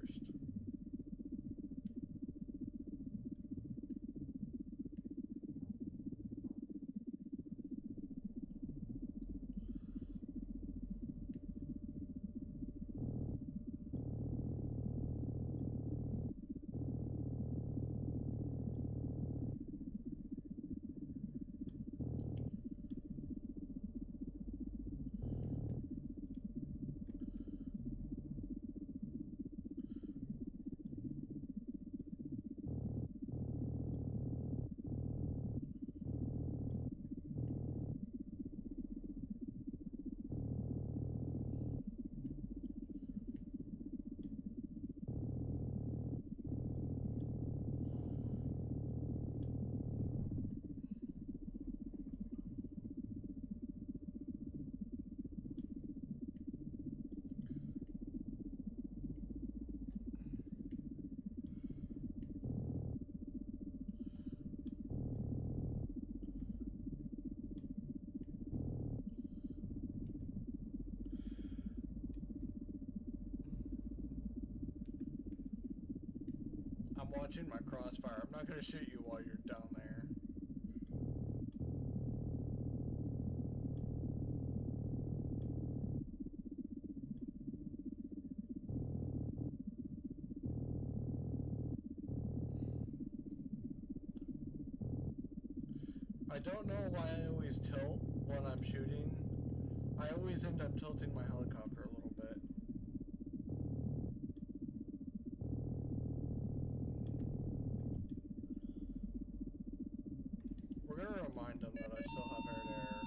I'm watching my crossfire. I'm not going to shoot you while you're down there. I don't know why I always tilt when I'm shooting. I always end up tilting my helicopter a little bit. We're gonna remind them that I still have air to air.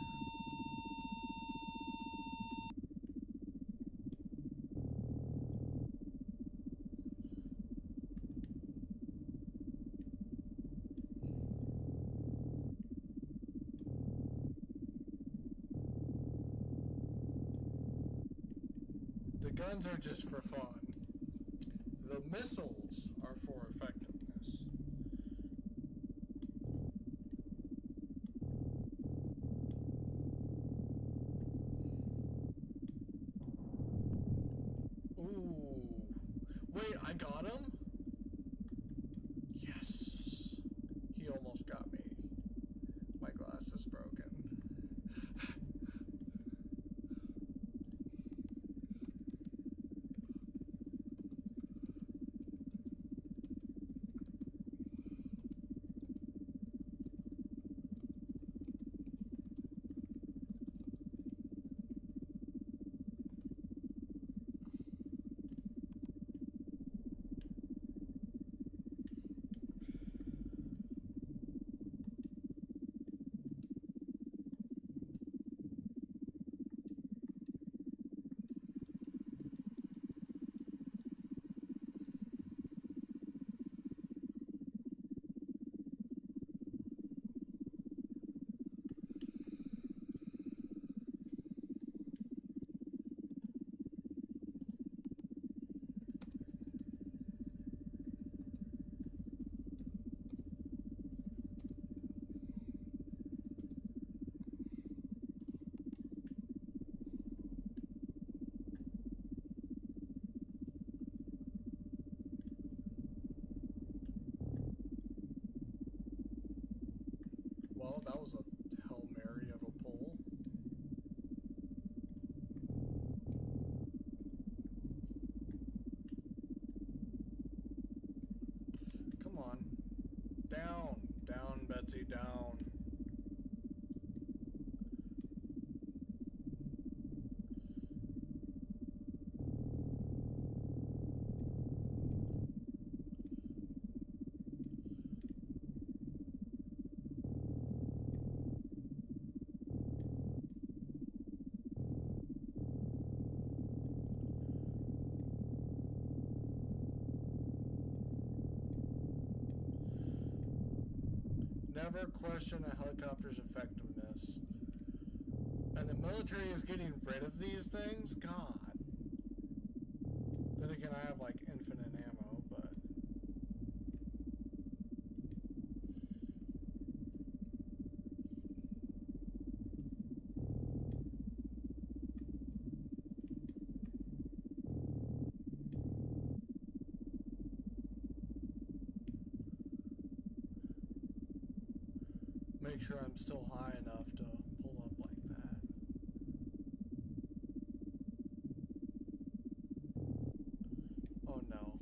guns are just for fun. The missiles are for effectiveness. Ooh. Wait, I got him? Yes. He almost got me. My glass is broken. Well, that was a Hail Mary of a pull. Come on. Down. Down, Betsy, down. Never question a helicopter's effectiveness. And the military is getting rid of these things? God. Then again, I have like infinite ammo, but... Make sure I'm still high enough to pull up like that. Oh no.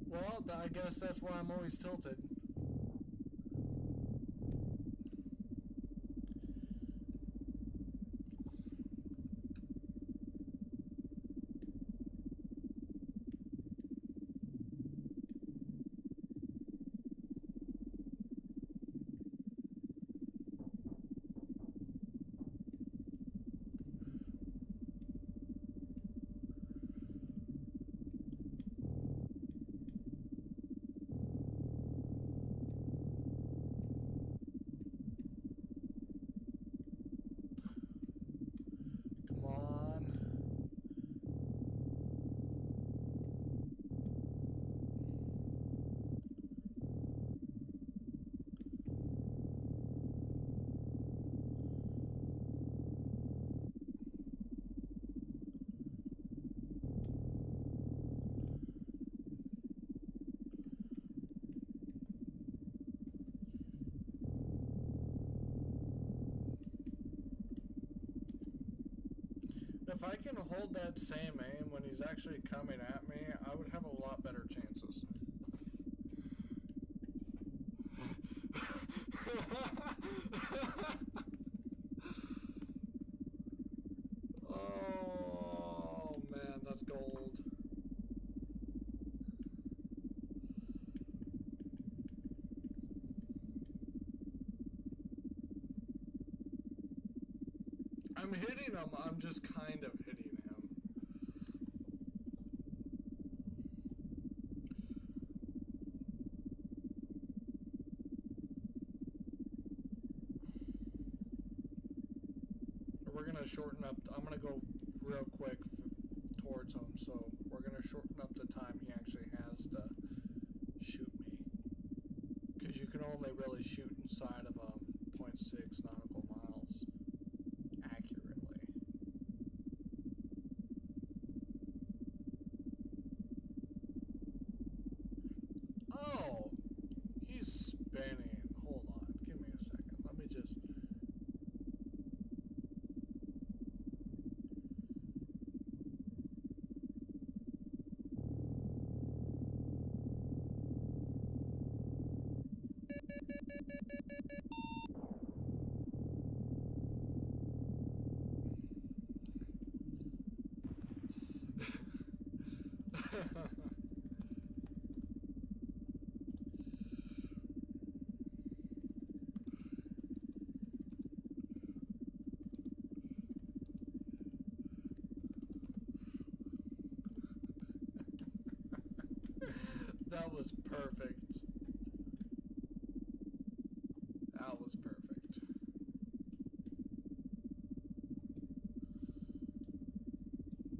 Well, I guess that's why I'm always tilted. If I can hold that same aim when he's actually coming at me, I would have a lot better chances. Oh man, that's gold. I'm hitting him, I'm just kind of hitting him. gonna shorten up. I'm gonna go real quick towards him, so we're gonna shorten up the time he actually has to shoot me. Because you can only really shoot inside of 0.6 nautical miles accurately. Oh, he's spinning. Hold on, give me a second. Let me just. That was perfect. That was perfect.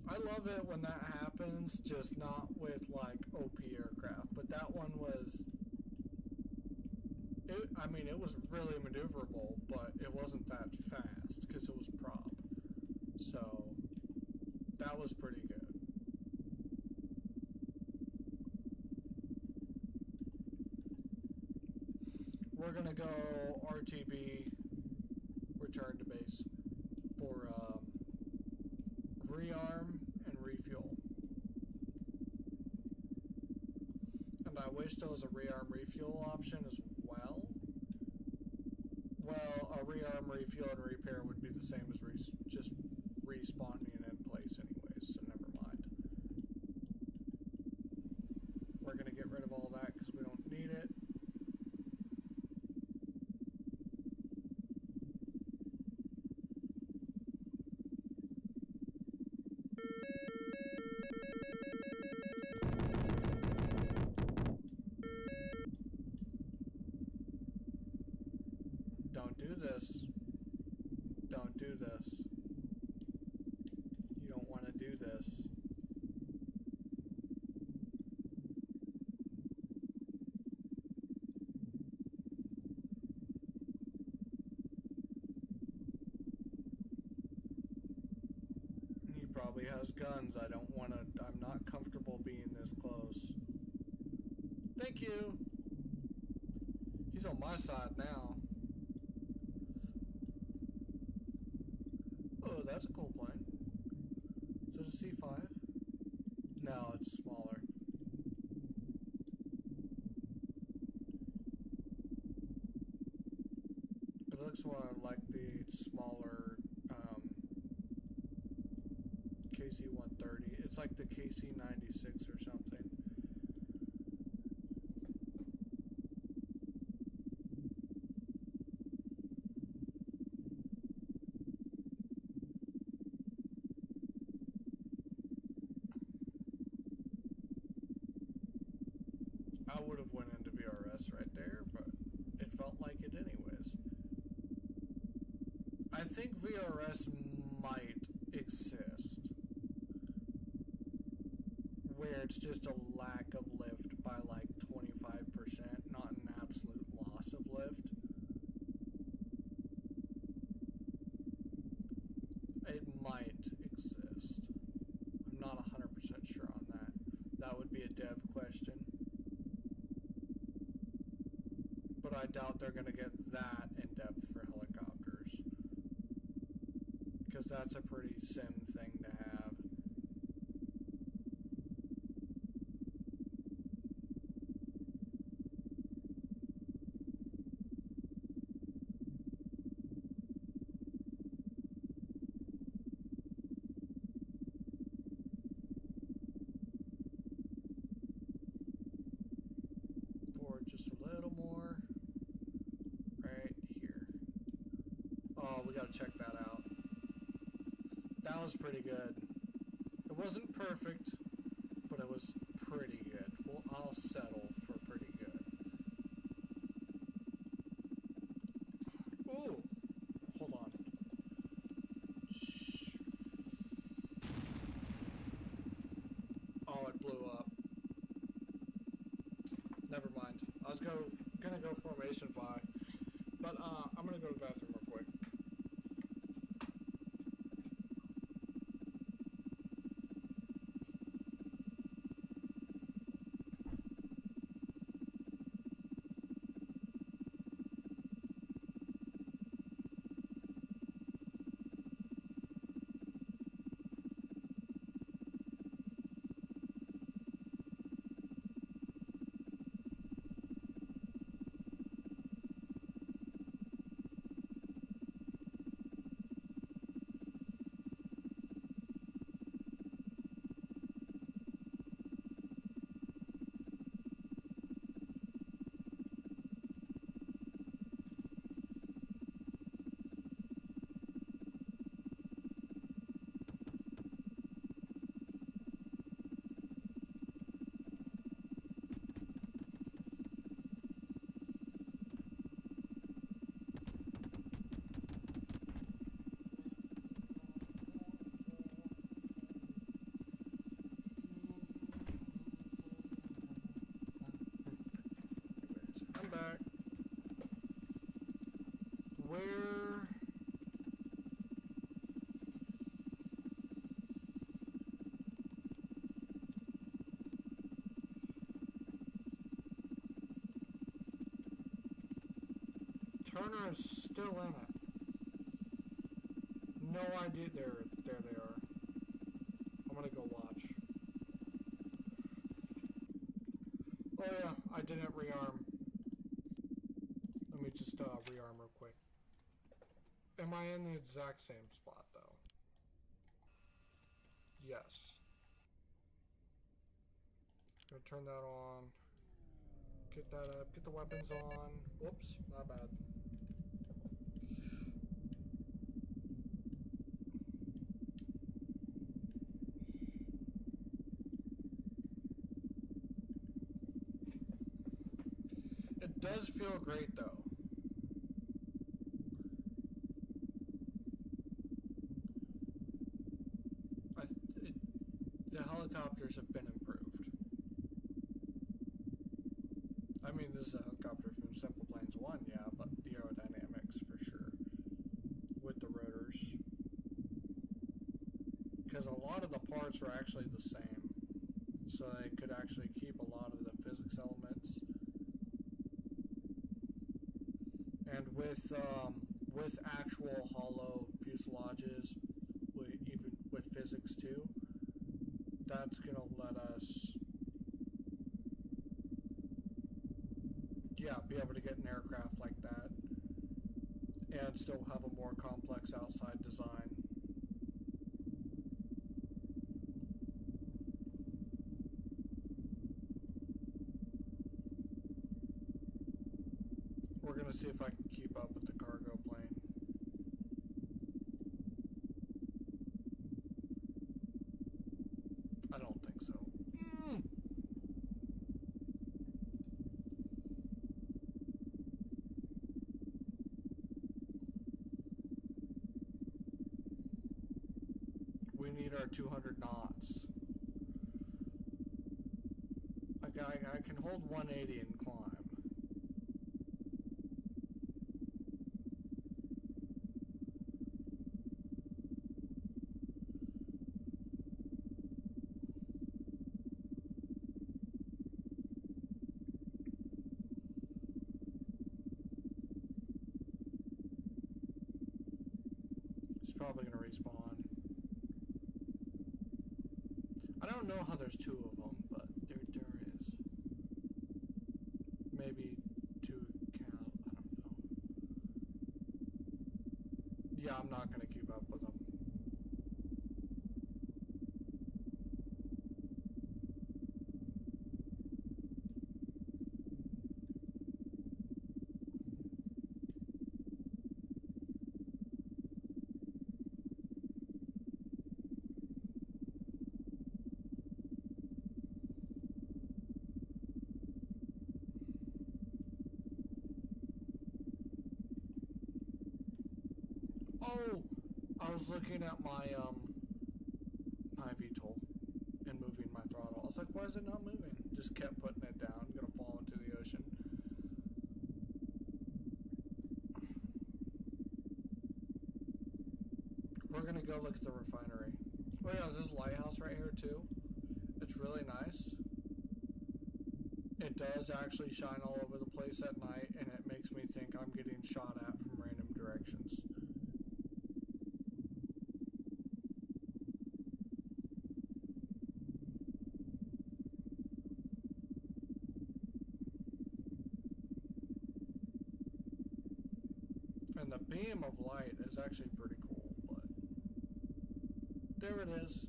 I love it when that happens, just not with like OP aircraft, but that one was, I mean, it was really maneuverable, but it wasn't that fast because it was prop. So that was pretty good. We're gonna go RTB, return to base, for rearm and refuel. And I wish there was a rearm refuel option as well. Well, a rearm refuel and repair would be the same as just respawning in place anyways, so never mind. We're gonna get rid of all that because we don't need it. Don't do this. Don't do this. You don't want to do this. He probably has guns. I don't want to. I'm not comfortable being this close. Thank you. He's on my side now. Oh, that's a cool plane. Is it a C5? No, it's smaller. It looks more like the smaller KC-130. It's like the KC-96 or something. I would have went into VRS right there, but it felt like it anyways. I think VRS might exist, where it's just a lack of lift by like 25%, not an absolute loss of lift. It might exist. I'm not 100% sure on that. That would be a dev question. But I doubt they're going to get that in depth for helicopters, because that's a pretty sim thing to have. Forward just a little more. Right here. Oh, we gotta check that out. That was pretty good. It wasn't perfect, but it was pretty good. Well, I'll settle for pretty good. Ooh! Hold on. was gonna go formation fly, but I'm gonna go to the bathroom real quick. I'm back. Where... Turner is still in it. No idea. There they are. I'm gonna go watch. Oh yeah, I didn't rearm. Let me just rearm real quick. Am I in the exact same spot though? Yes. Gonna turn that on. Get that up. Get the weapons on. Whoops, not bad. It does feel great though. The helicopters have been improved. I mean, this is a helicopter from Simpleplanes 1, yeah, but the aerodynamics for sure. With the rotors. Because a lot of the parts are actually the same. So they could actually keep a lot of the physics elements. And with actual hollow fuselages, even with physics too, that's gonna let us, yeah, be able to get an aircraft like that and still have a more complex outside design. We're gonna see if I can keep up with the cargo plane. I don't think so. We need our 200 knots. I can hold 180 and climb. Probably gonna respawn. I don't know how there's two of them, but there is. Maybe two count. I don't know. Yeah, I'm not gonna keep up with them. Oh, I was looking at my my VTOL and moving my throttle. I was like, why is it not moving? Just kept putting it down. I'm gonna fall into the ocean. We're gonna go look at the refinery. Oh yeah, there's this lighthouse right here too. It's really nice. It does actually shine all over the place at night, and it makes me think I'm getting shot at from random directions. And the beam of light is actually pretty cool, but there it is.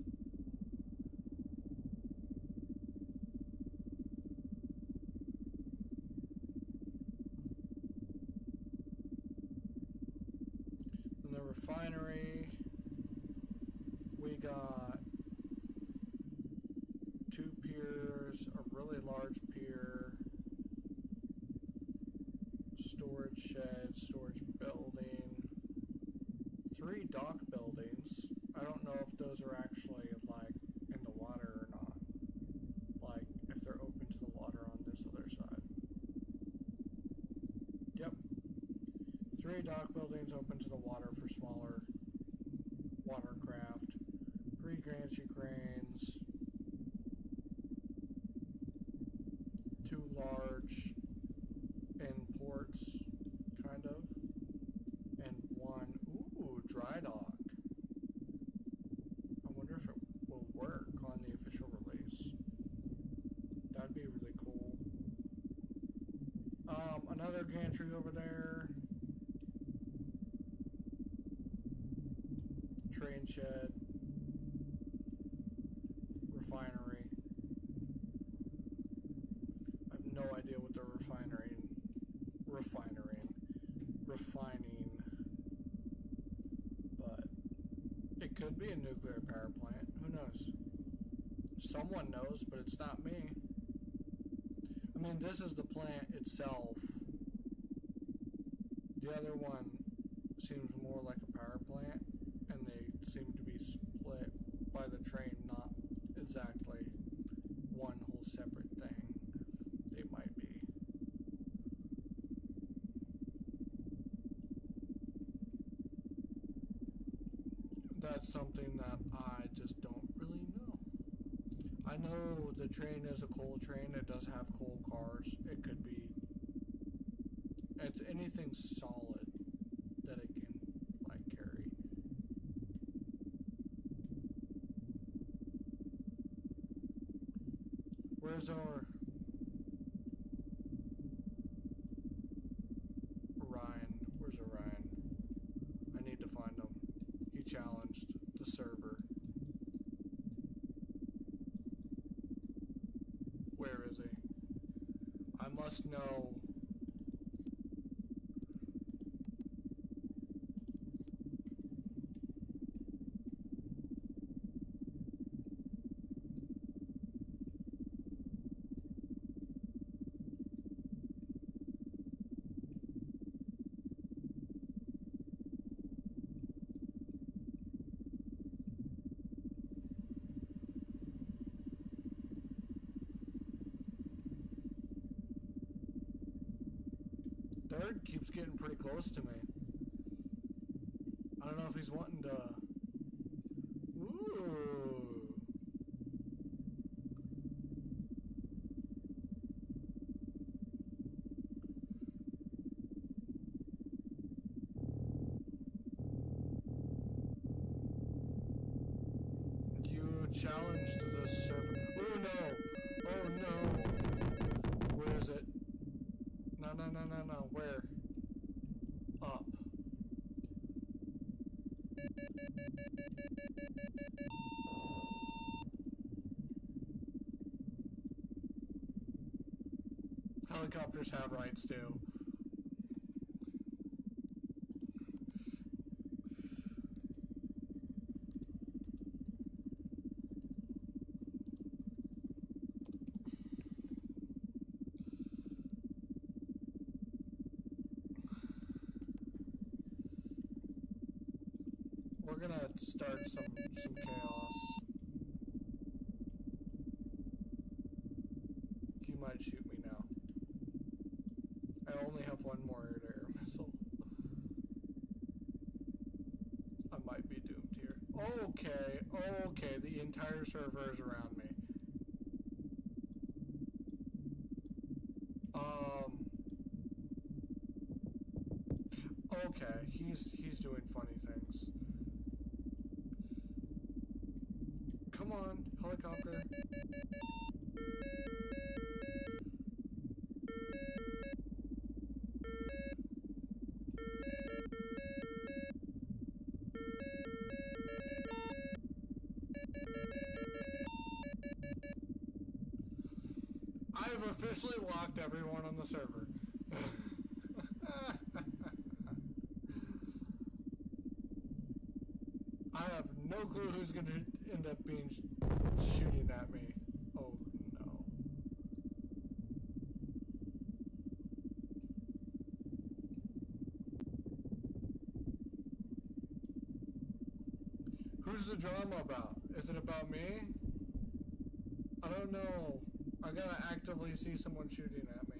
In the refinery, we got 2 piers, a really large pier, storage shed, storage building, 3 dock buildings. I don't know if those are actually like in the water or not, like if they're open to the water on this other side. Yep, 3 dock buildings open to the water for smaller watercraft, 3 gantry cranes, 2 large imports, kind of, and 1, dry dock. I wonder if it will work on the official release. That'd be really cool. Another gantry over there. Train shed. Refinery. I have no idea what they're refining, but it could be a nuclear power plant. Who knows? Someone knows, but it's not me. I mean, this is the plant itself. The other one seems more like a power plant, and they seem to be split by the train, not exactly one whole separate thing. They might be. That's something that I just don't really know. I know the train is a coal train. It does have coal cars. It could be. It's anything solid that it can, like, carry. Where's our Orion? Where's Orion? I need to find him. He challenged the server. Where is he? I must know. Third keeps getting pretty close to me. I don't know if he's wanting to... Ooh. You challenged the server. Oh no! Oh no! Where is it? No, no, no, no, no. Where? Up. Helicopters have rights too. We're gonna start some chaos. You might shoot me now. I only have one more air-to-air missile. I'm might be doomed here. Okay, okay, the entire server is around me. Okay, he's doing funny things. Come on, helicopter. I have officially locked everyone on the server. I have no clue who's going to end up being shooting at me. Oh no. Who's the drama about? Is it about me? I don't know. I gotta actively see someone shooting at me.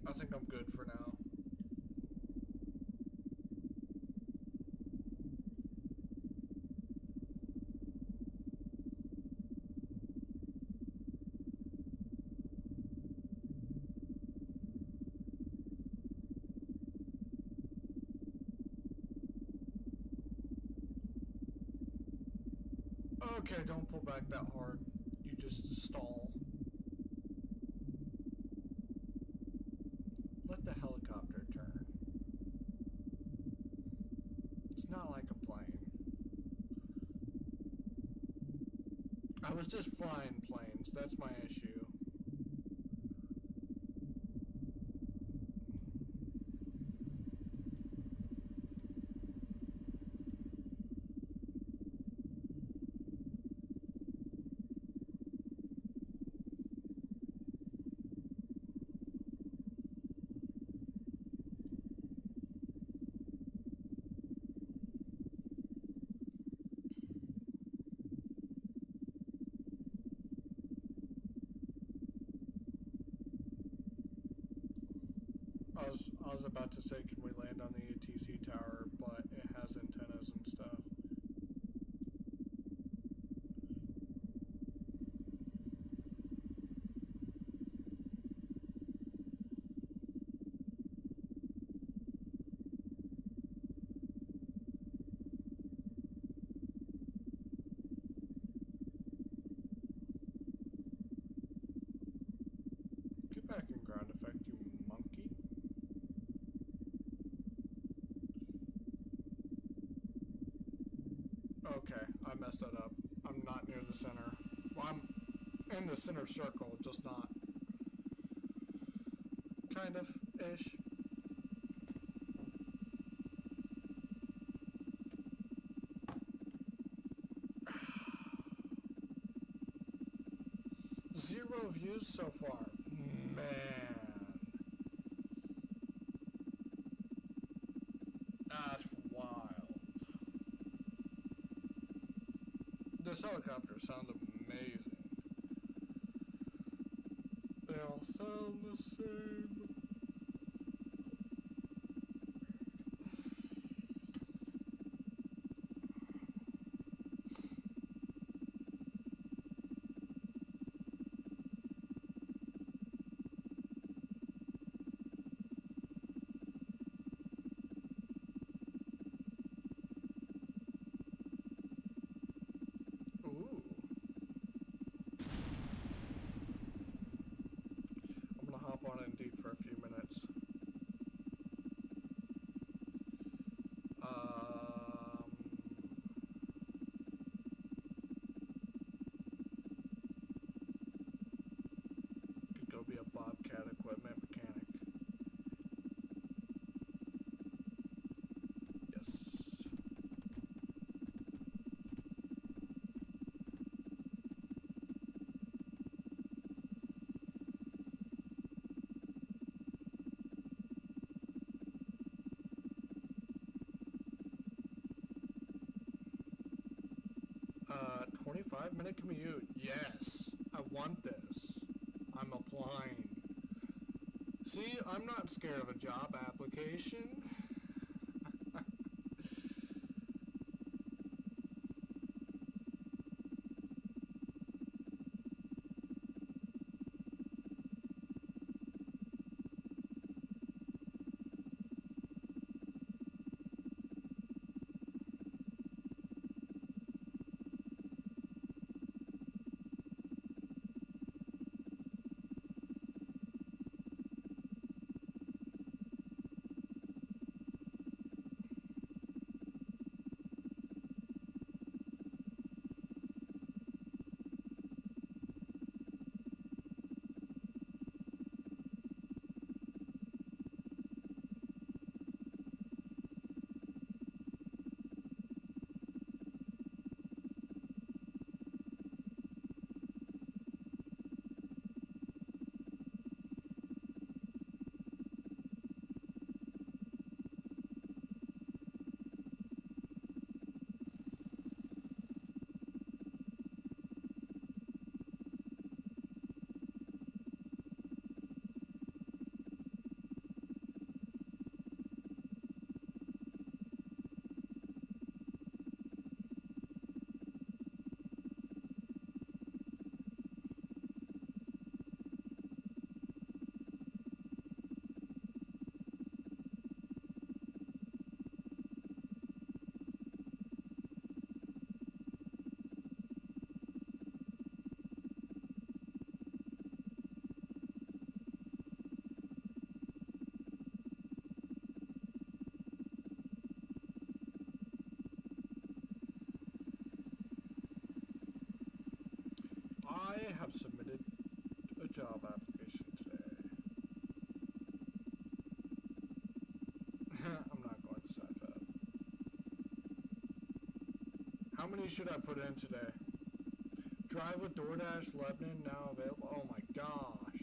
I think I'm good for now. Okay, don't pull back that hard. You just stall. Let the helicopter turn. It's not like a plane. I was just flying planes. That's my issue. I was about to say, can we land on the ATC tower, but it has antennas and stuff. Get back in ground effect, you monkey. Okay, I messed that up. I'm not near the center. Well, I'm in the center circle, just not. Kind of, ish. Zero views so far. Man. That's wild. This helicopter sounds amazing. They all sound the same. Ooh. I'm gonna hop on Indeed for a few minutes. Could go be a Bobcat equipment mechanic. Yes. 25-minute commute. Yes, I want this. See, I'm not scared of a job application. I have submitted a job application today. I'm not going to Snapchat. How many should I put in today? Drive with DoorDash Lebanon now available. Oh my gosh.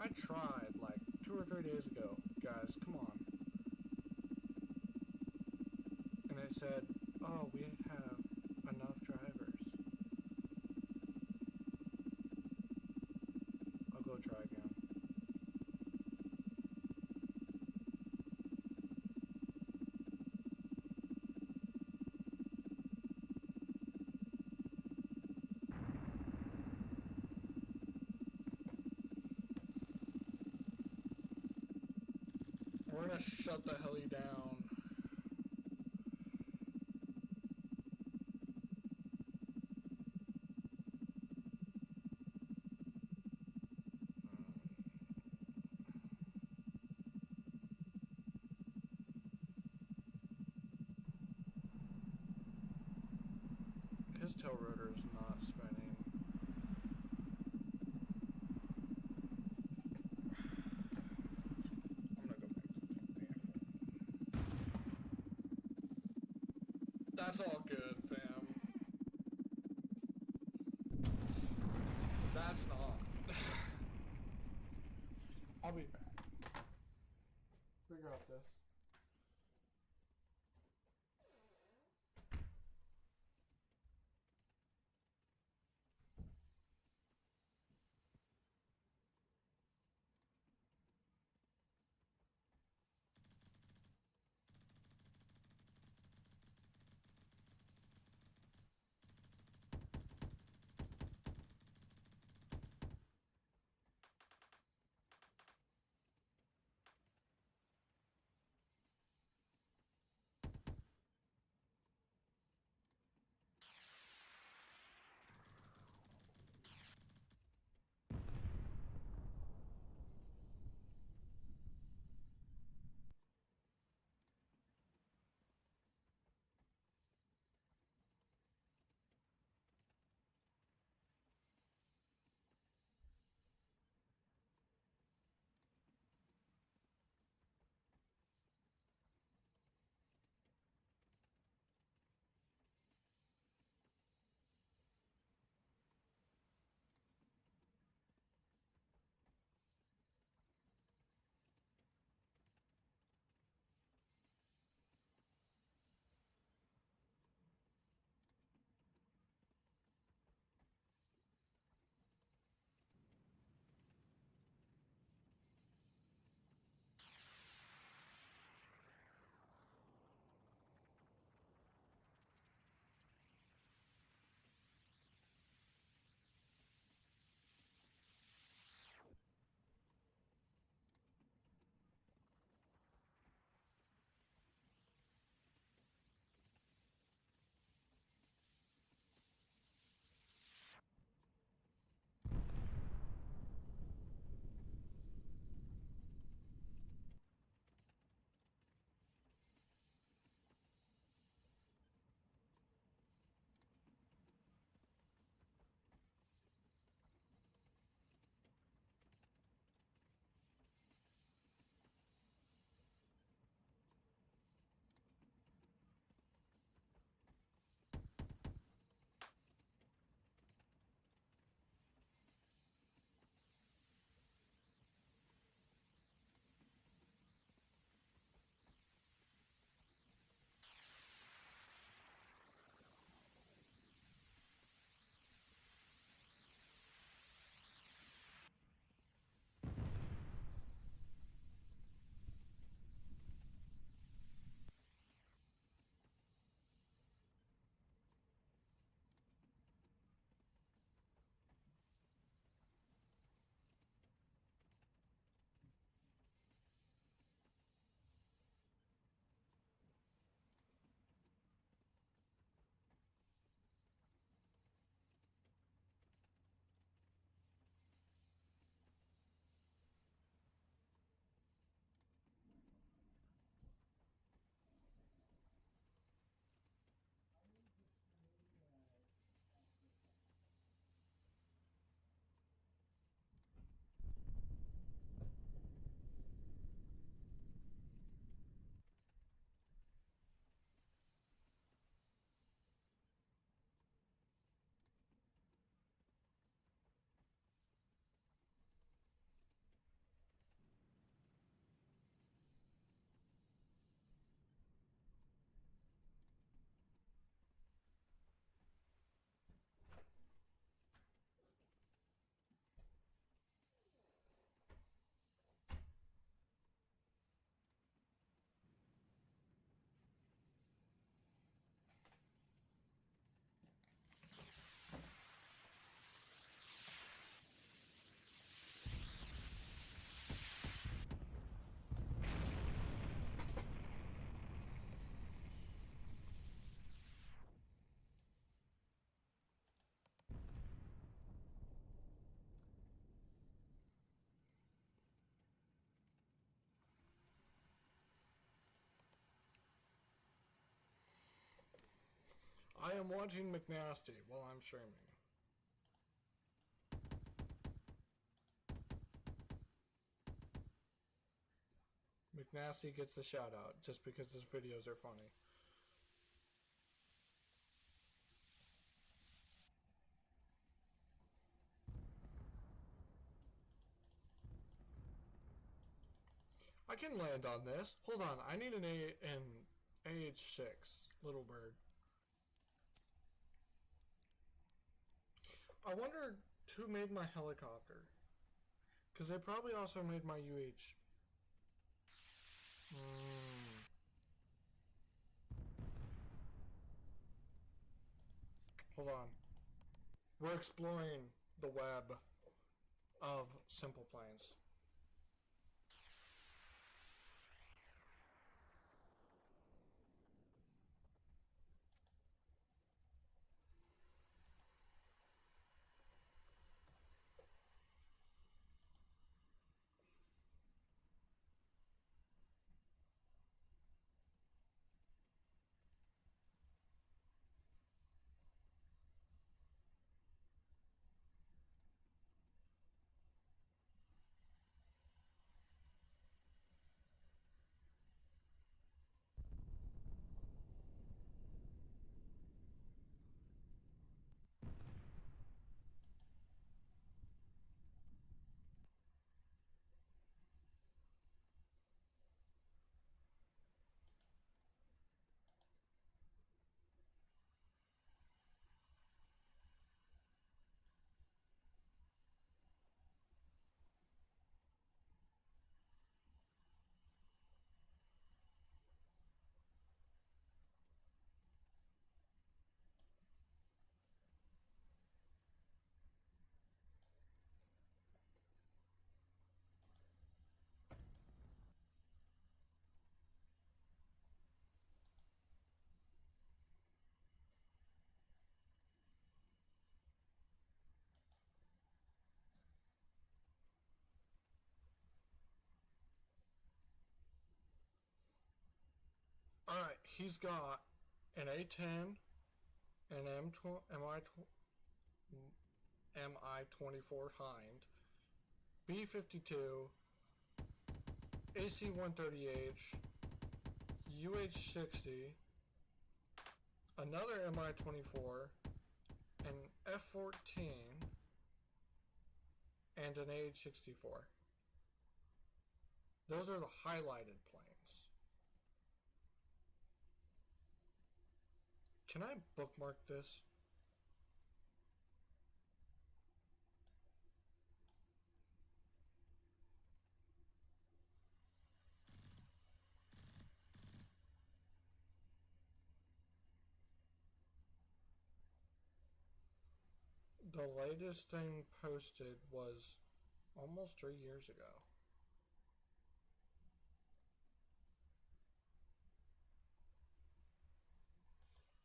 I tried like 2 or 3 days ago. Guys, come on. And it said, oh, we have enough drivers. I'll go try again. We're gonna shut the heli down. His tail rotor is not spinning. I'm gonna go make something. That's all good, fam. That's not. I'll be back. Figure out this. I am watching McNasty while I'm streaming. McNasty gets a shout out just because his videos are funny. I can land on this. Hold on, I need an AH6 little bird. I wonder who made my helicopter. Because they probably also made my UH. Hold on. We're exploring the web of Simpleplanes. Alright, he's got an A10, an MI-24 Hind, B-52, AC-130H, UH-60, another MI-24, an F-14, and an AH-64. Those are the highlighted planes. Can I bookmark this? The latest thing posted was almost 3 years ago.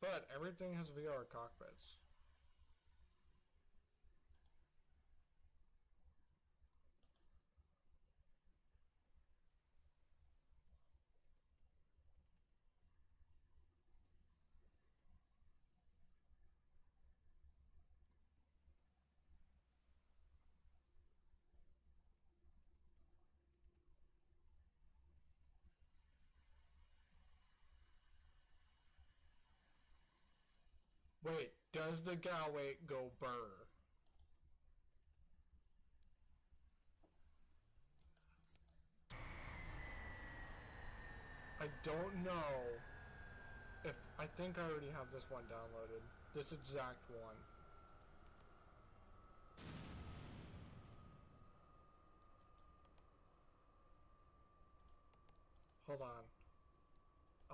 But everything has VR cockpits. Wait, does the Galway go burr? I don't know if... I think I already have this one downloaded. This exact one. Hold on.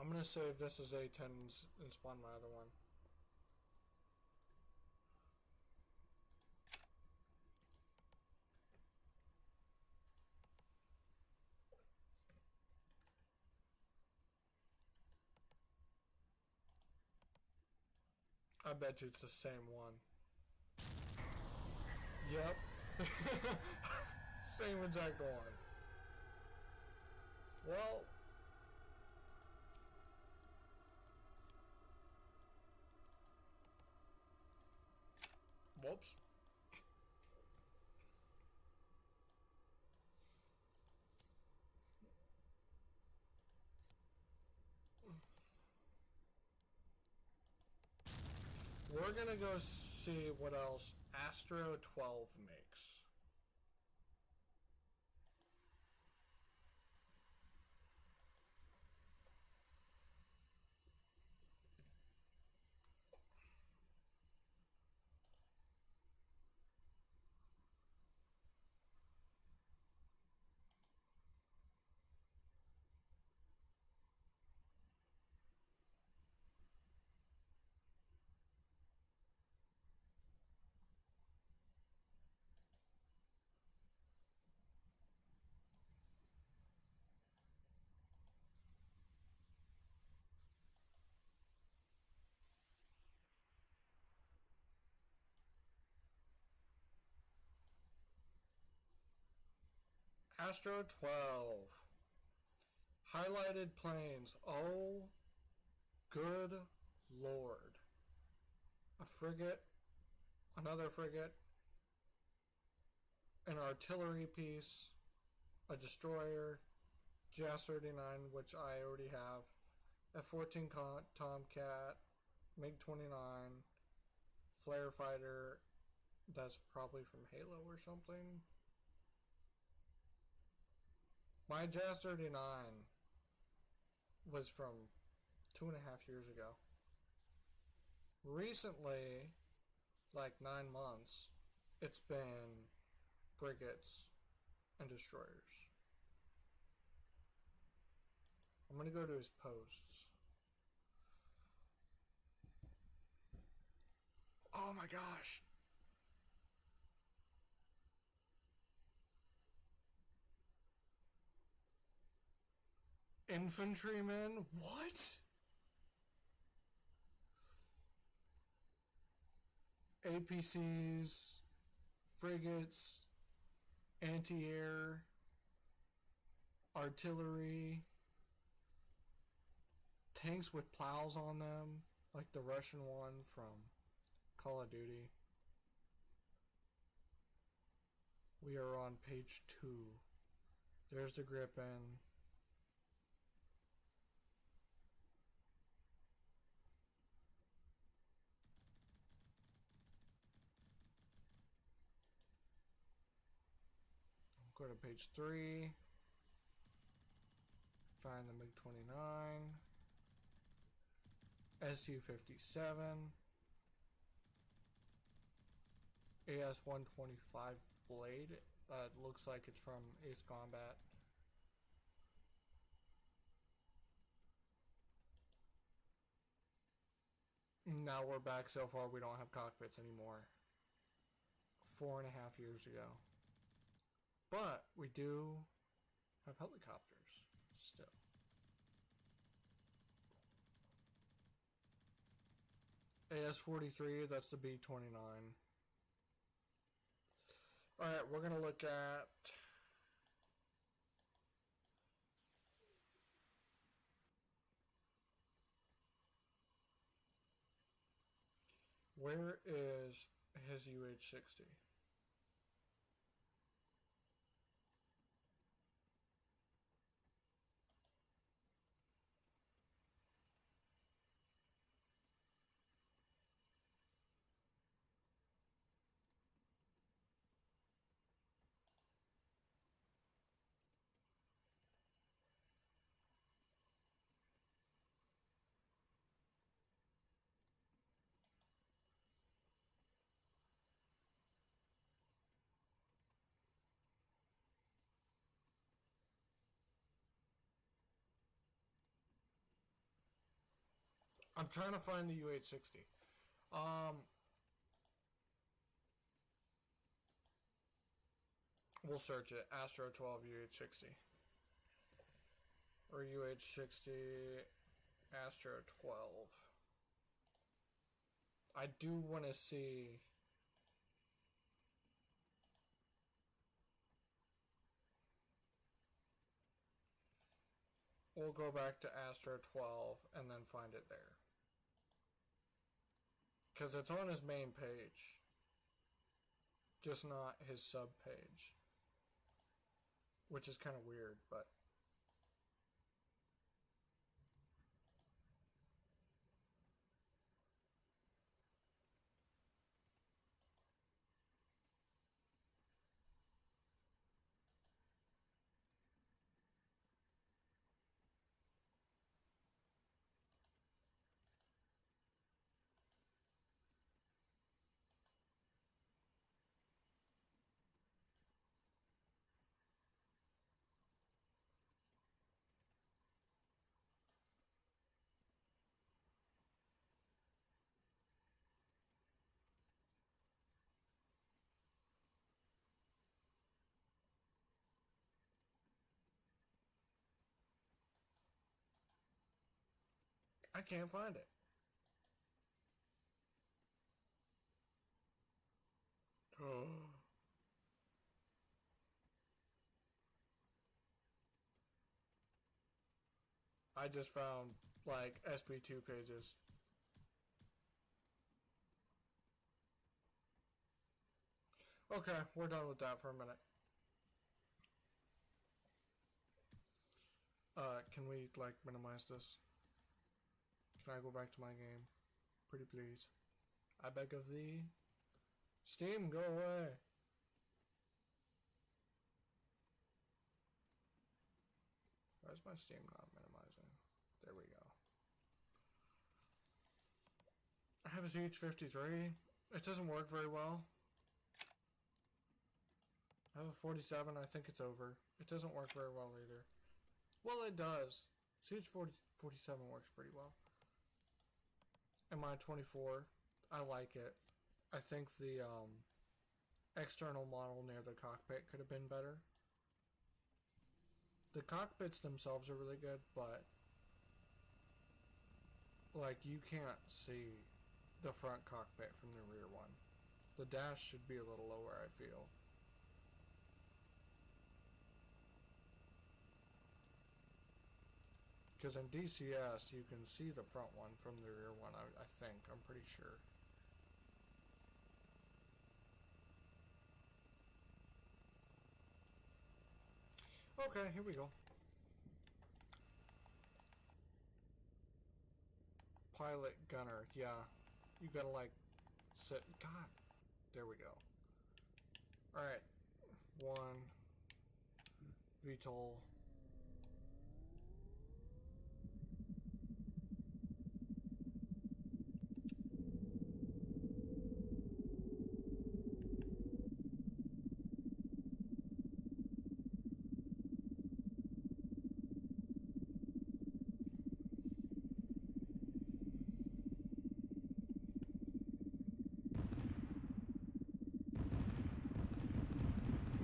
I'm gonna save this as A10s and spawn my other one. I bet you it's the same one. Yep. Same exact one. Well... Whoops. We're gonna go see what else Astro 12 makes. Astro 12. Highlighted planes. Oh, good lord. A frigate, another frigate, an artillery piece, a destroyer, JAS-39, which I already have, F-14 Tomcat, MiG-29, flare fighter, that's probably from Halo or something. My JAS-39 was from 2.5 years ago. Recently, like 9 months, it's been frigates and destroyers. I'm gonna go to his posts. Oh my gosh. Infantrymen? What? APCs, frigates, anti-air, artillery, tanks with plows on them, like the Russian one from Call of Duty. We are on page 2. There's the Gripen. Go to page 3. Find the MiG-29. Su-57. AS-125 Blade. It looks like it's from Ace Combat. Now we're back so far we don't have cockpits anymore. 4.5 years ago. But we do have helicopters still. AS-43, that's the B-29. Alright, we're going to look at where is his UH-60? I'm trying to find the UH-60. We'll search it. Astro 12 UH-60. Or UH-60 Astro 12. I do want to see... We'll go back to Astro 12 and then find it there. Because it's on his main page. just not his sub page, which is kind of weird, but I can't find it. I just found like SP2 pages. Okay, we're done with that for a minute. Can we like minimize this? Can I go back to my game? Pretty please. I beg of thee. Steam, go away. Why is my Steam not minimizing? There we go. I have a CH53. It doesn't work very well. I have a 47. I think it's over. It doesn't work very well either. Well, it does. CH47 works pretty well. And my 24, I like it. I think the external model near the cockpit could have been better. The cockpits themselves are really good, but like you can't see the front cockpit from the rear one. The dash should be a little lower, I feel. Because in DCS, you can see the front one from the rear one, I think. I'm pretty sure. Okay, here we go. Pilot gunner, yeah. You gotta like sit. God, there we go. Alright. 1 VTOL.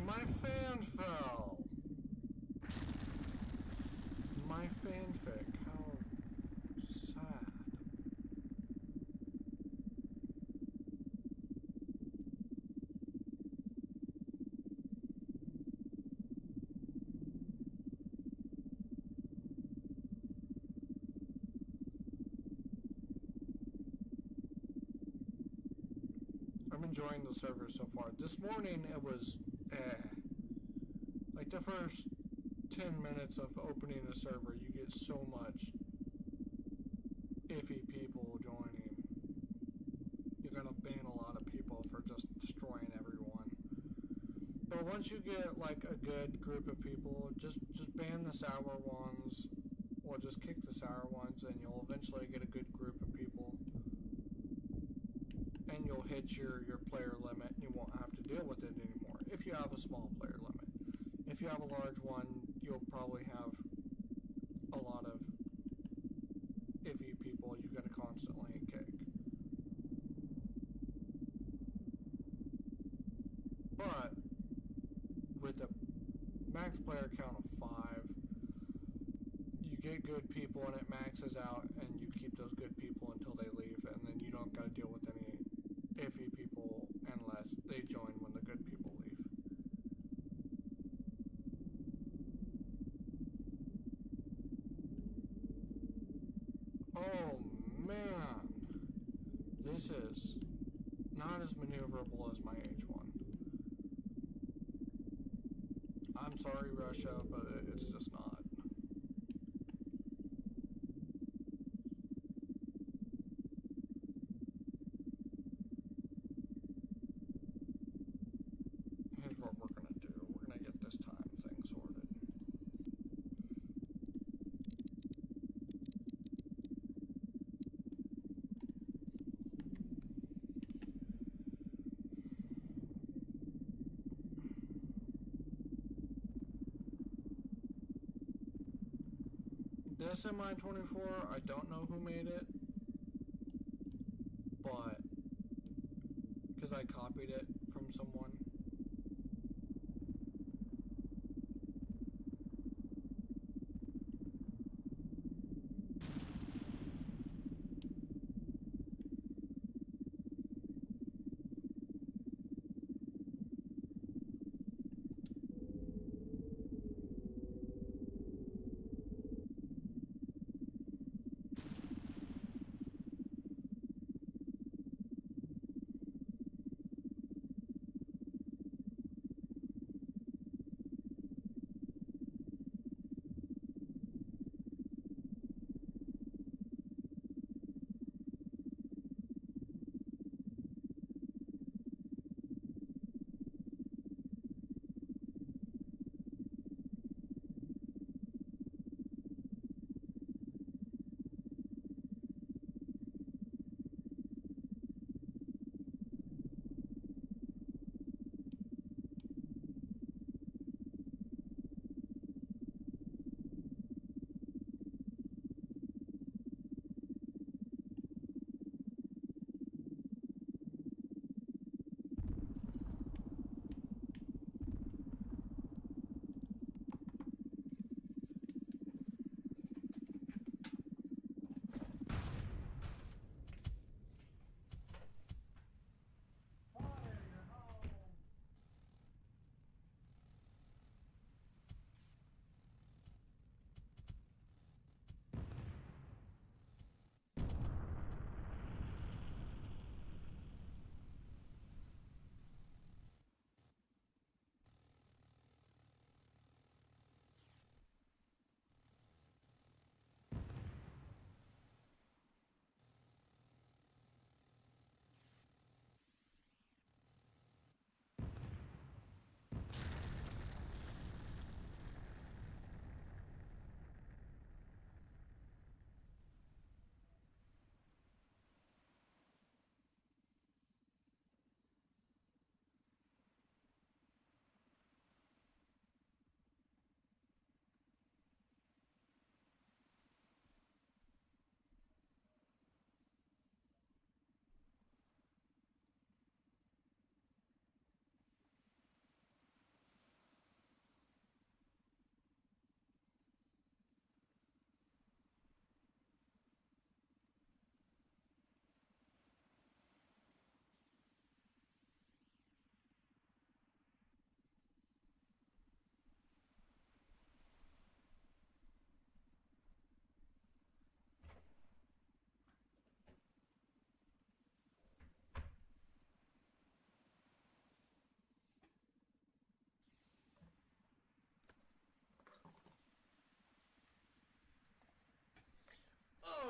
My fan fell. My fanfic. How sad. I'm enjoying the server so far. This morning it was like the first 10 minutes of opening a server, you get so much iffy people joining. You're gonna ban a lot of people for just destroying everyone. But once you get like a good group of people, just ban the sour ones, or just kick the sour ones, and you'll eventually get a good group of people. And you'll hit your player limit, and you won't have to deal with it anymore, if you have a small player limit. If you have a large one, you'll probably have a lot of iffy people you gotta constantly kick. But with a max player count of 5, you get good people and it maxes out, and you keep those good people until they leave, and then you don't gotta deal with any iffy people unless they join when the good people leave. Oh man, this is not as maneuverable as my H1. I'm sorry, Russia, but it's just not. Here's what we're gonna do. We're gonna get this time thing sorted. This MI-24, I don't know who made it, but because I copied it from someone.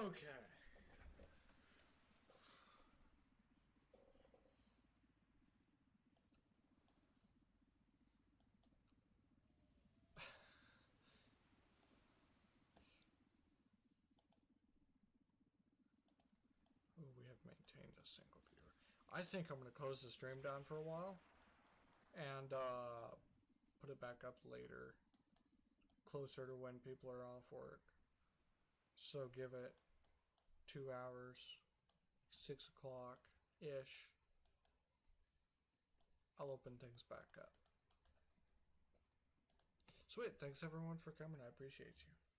Okay. Ooh, we have maintained a single viewer. I think I'm going to close the stream down for a while and put it back up later, closer to when people are off work. So give it 2 hours, 6 o'clock-ish. I'll open things back up. Sweet, thanks everyone for coming. I appreciate you.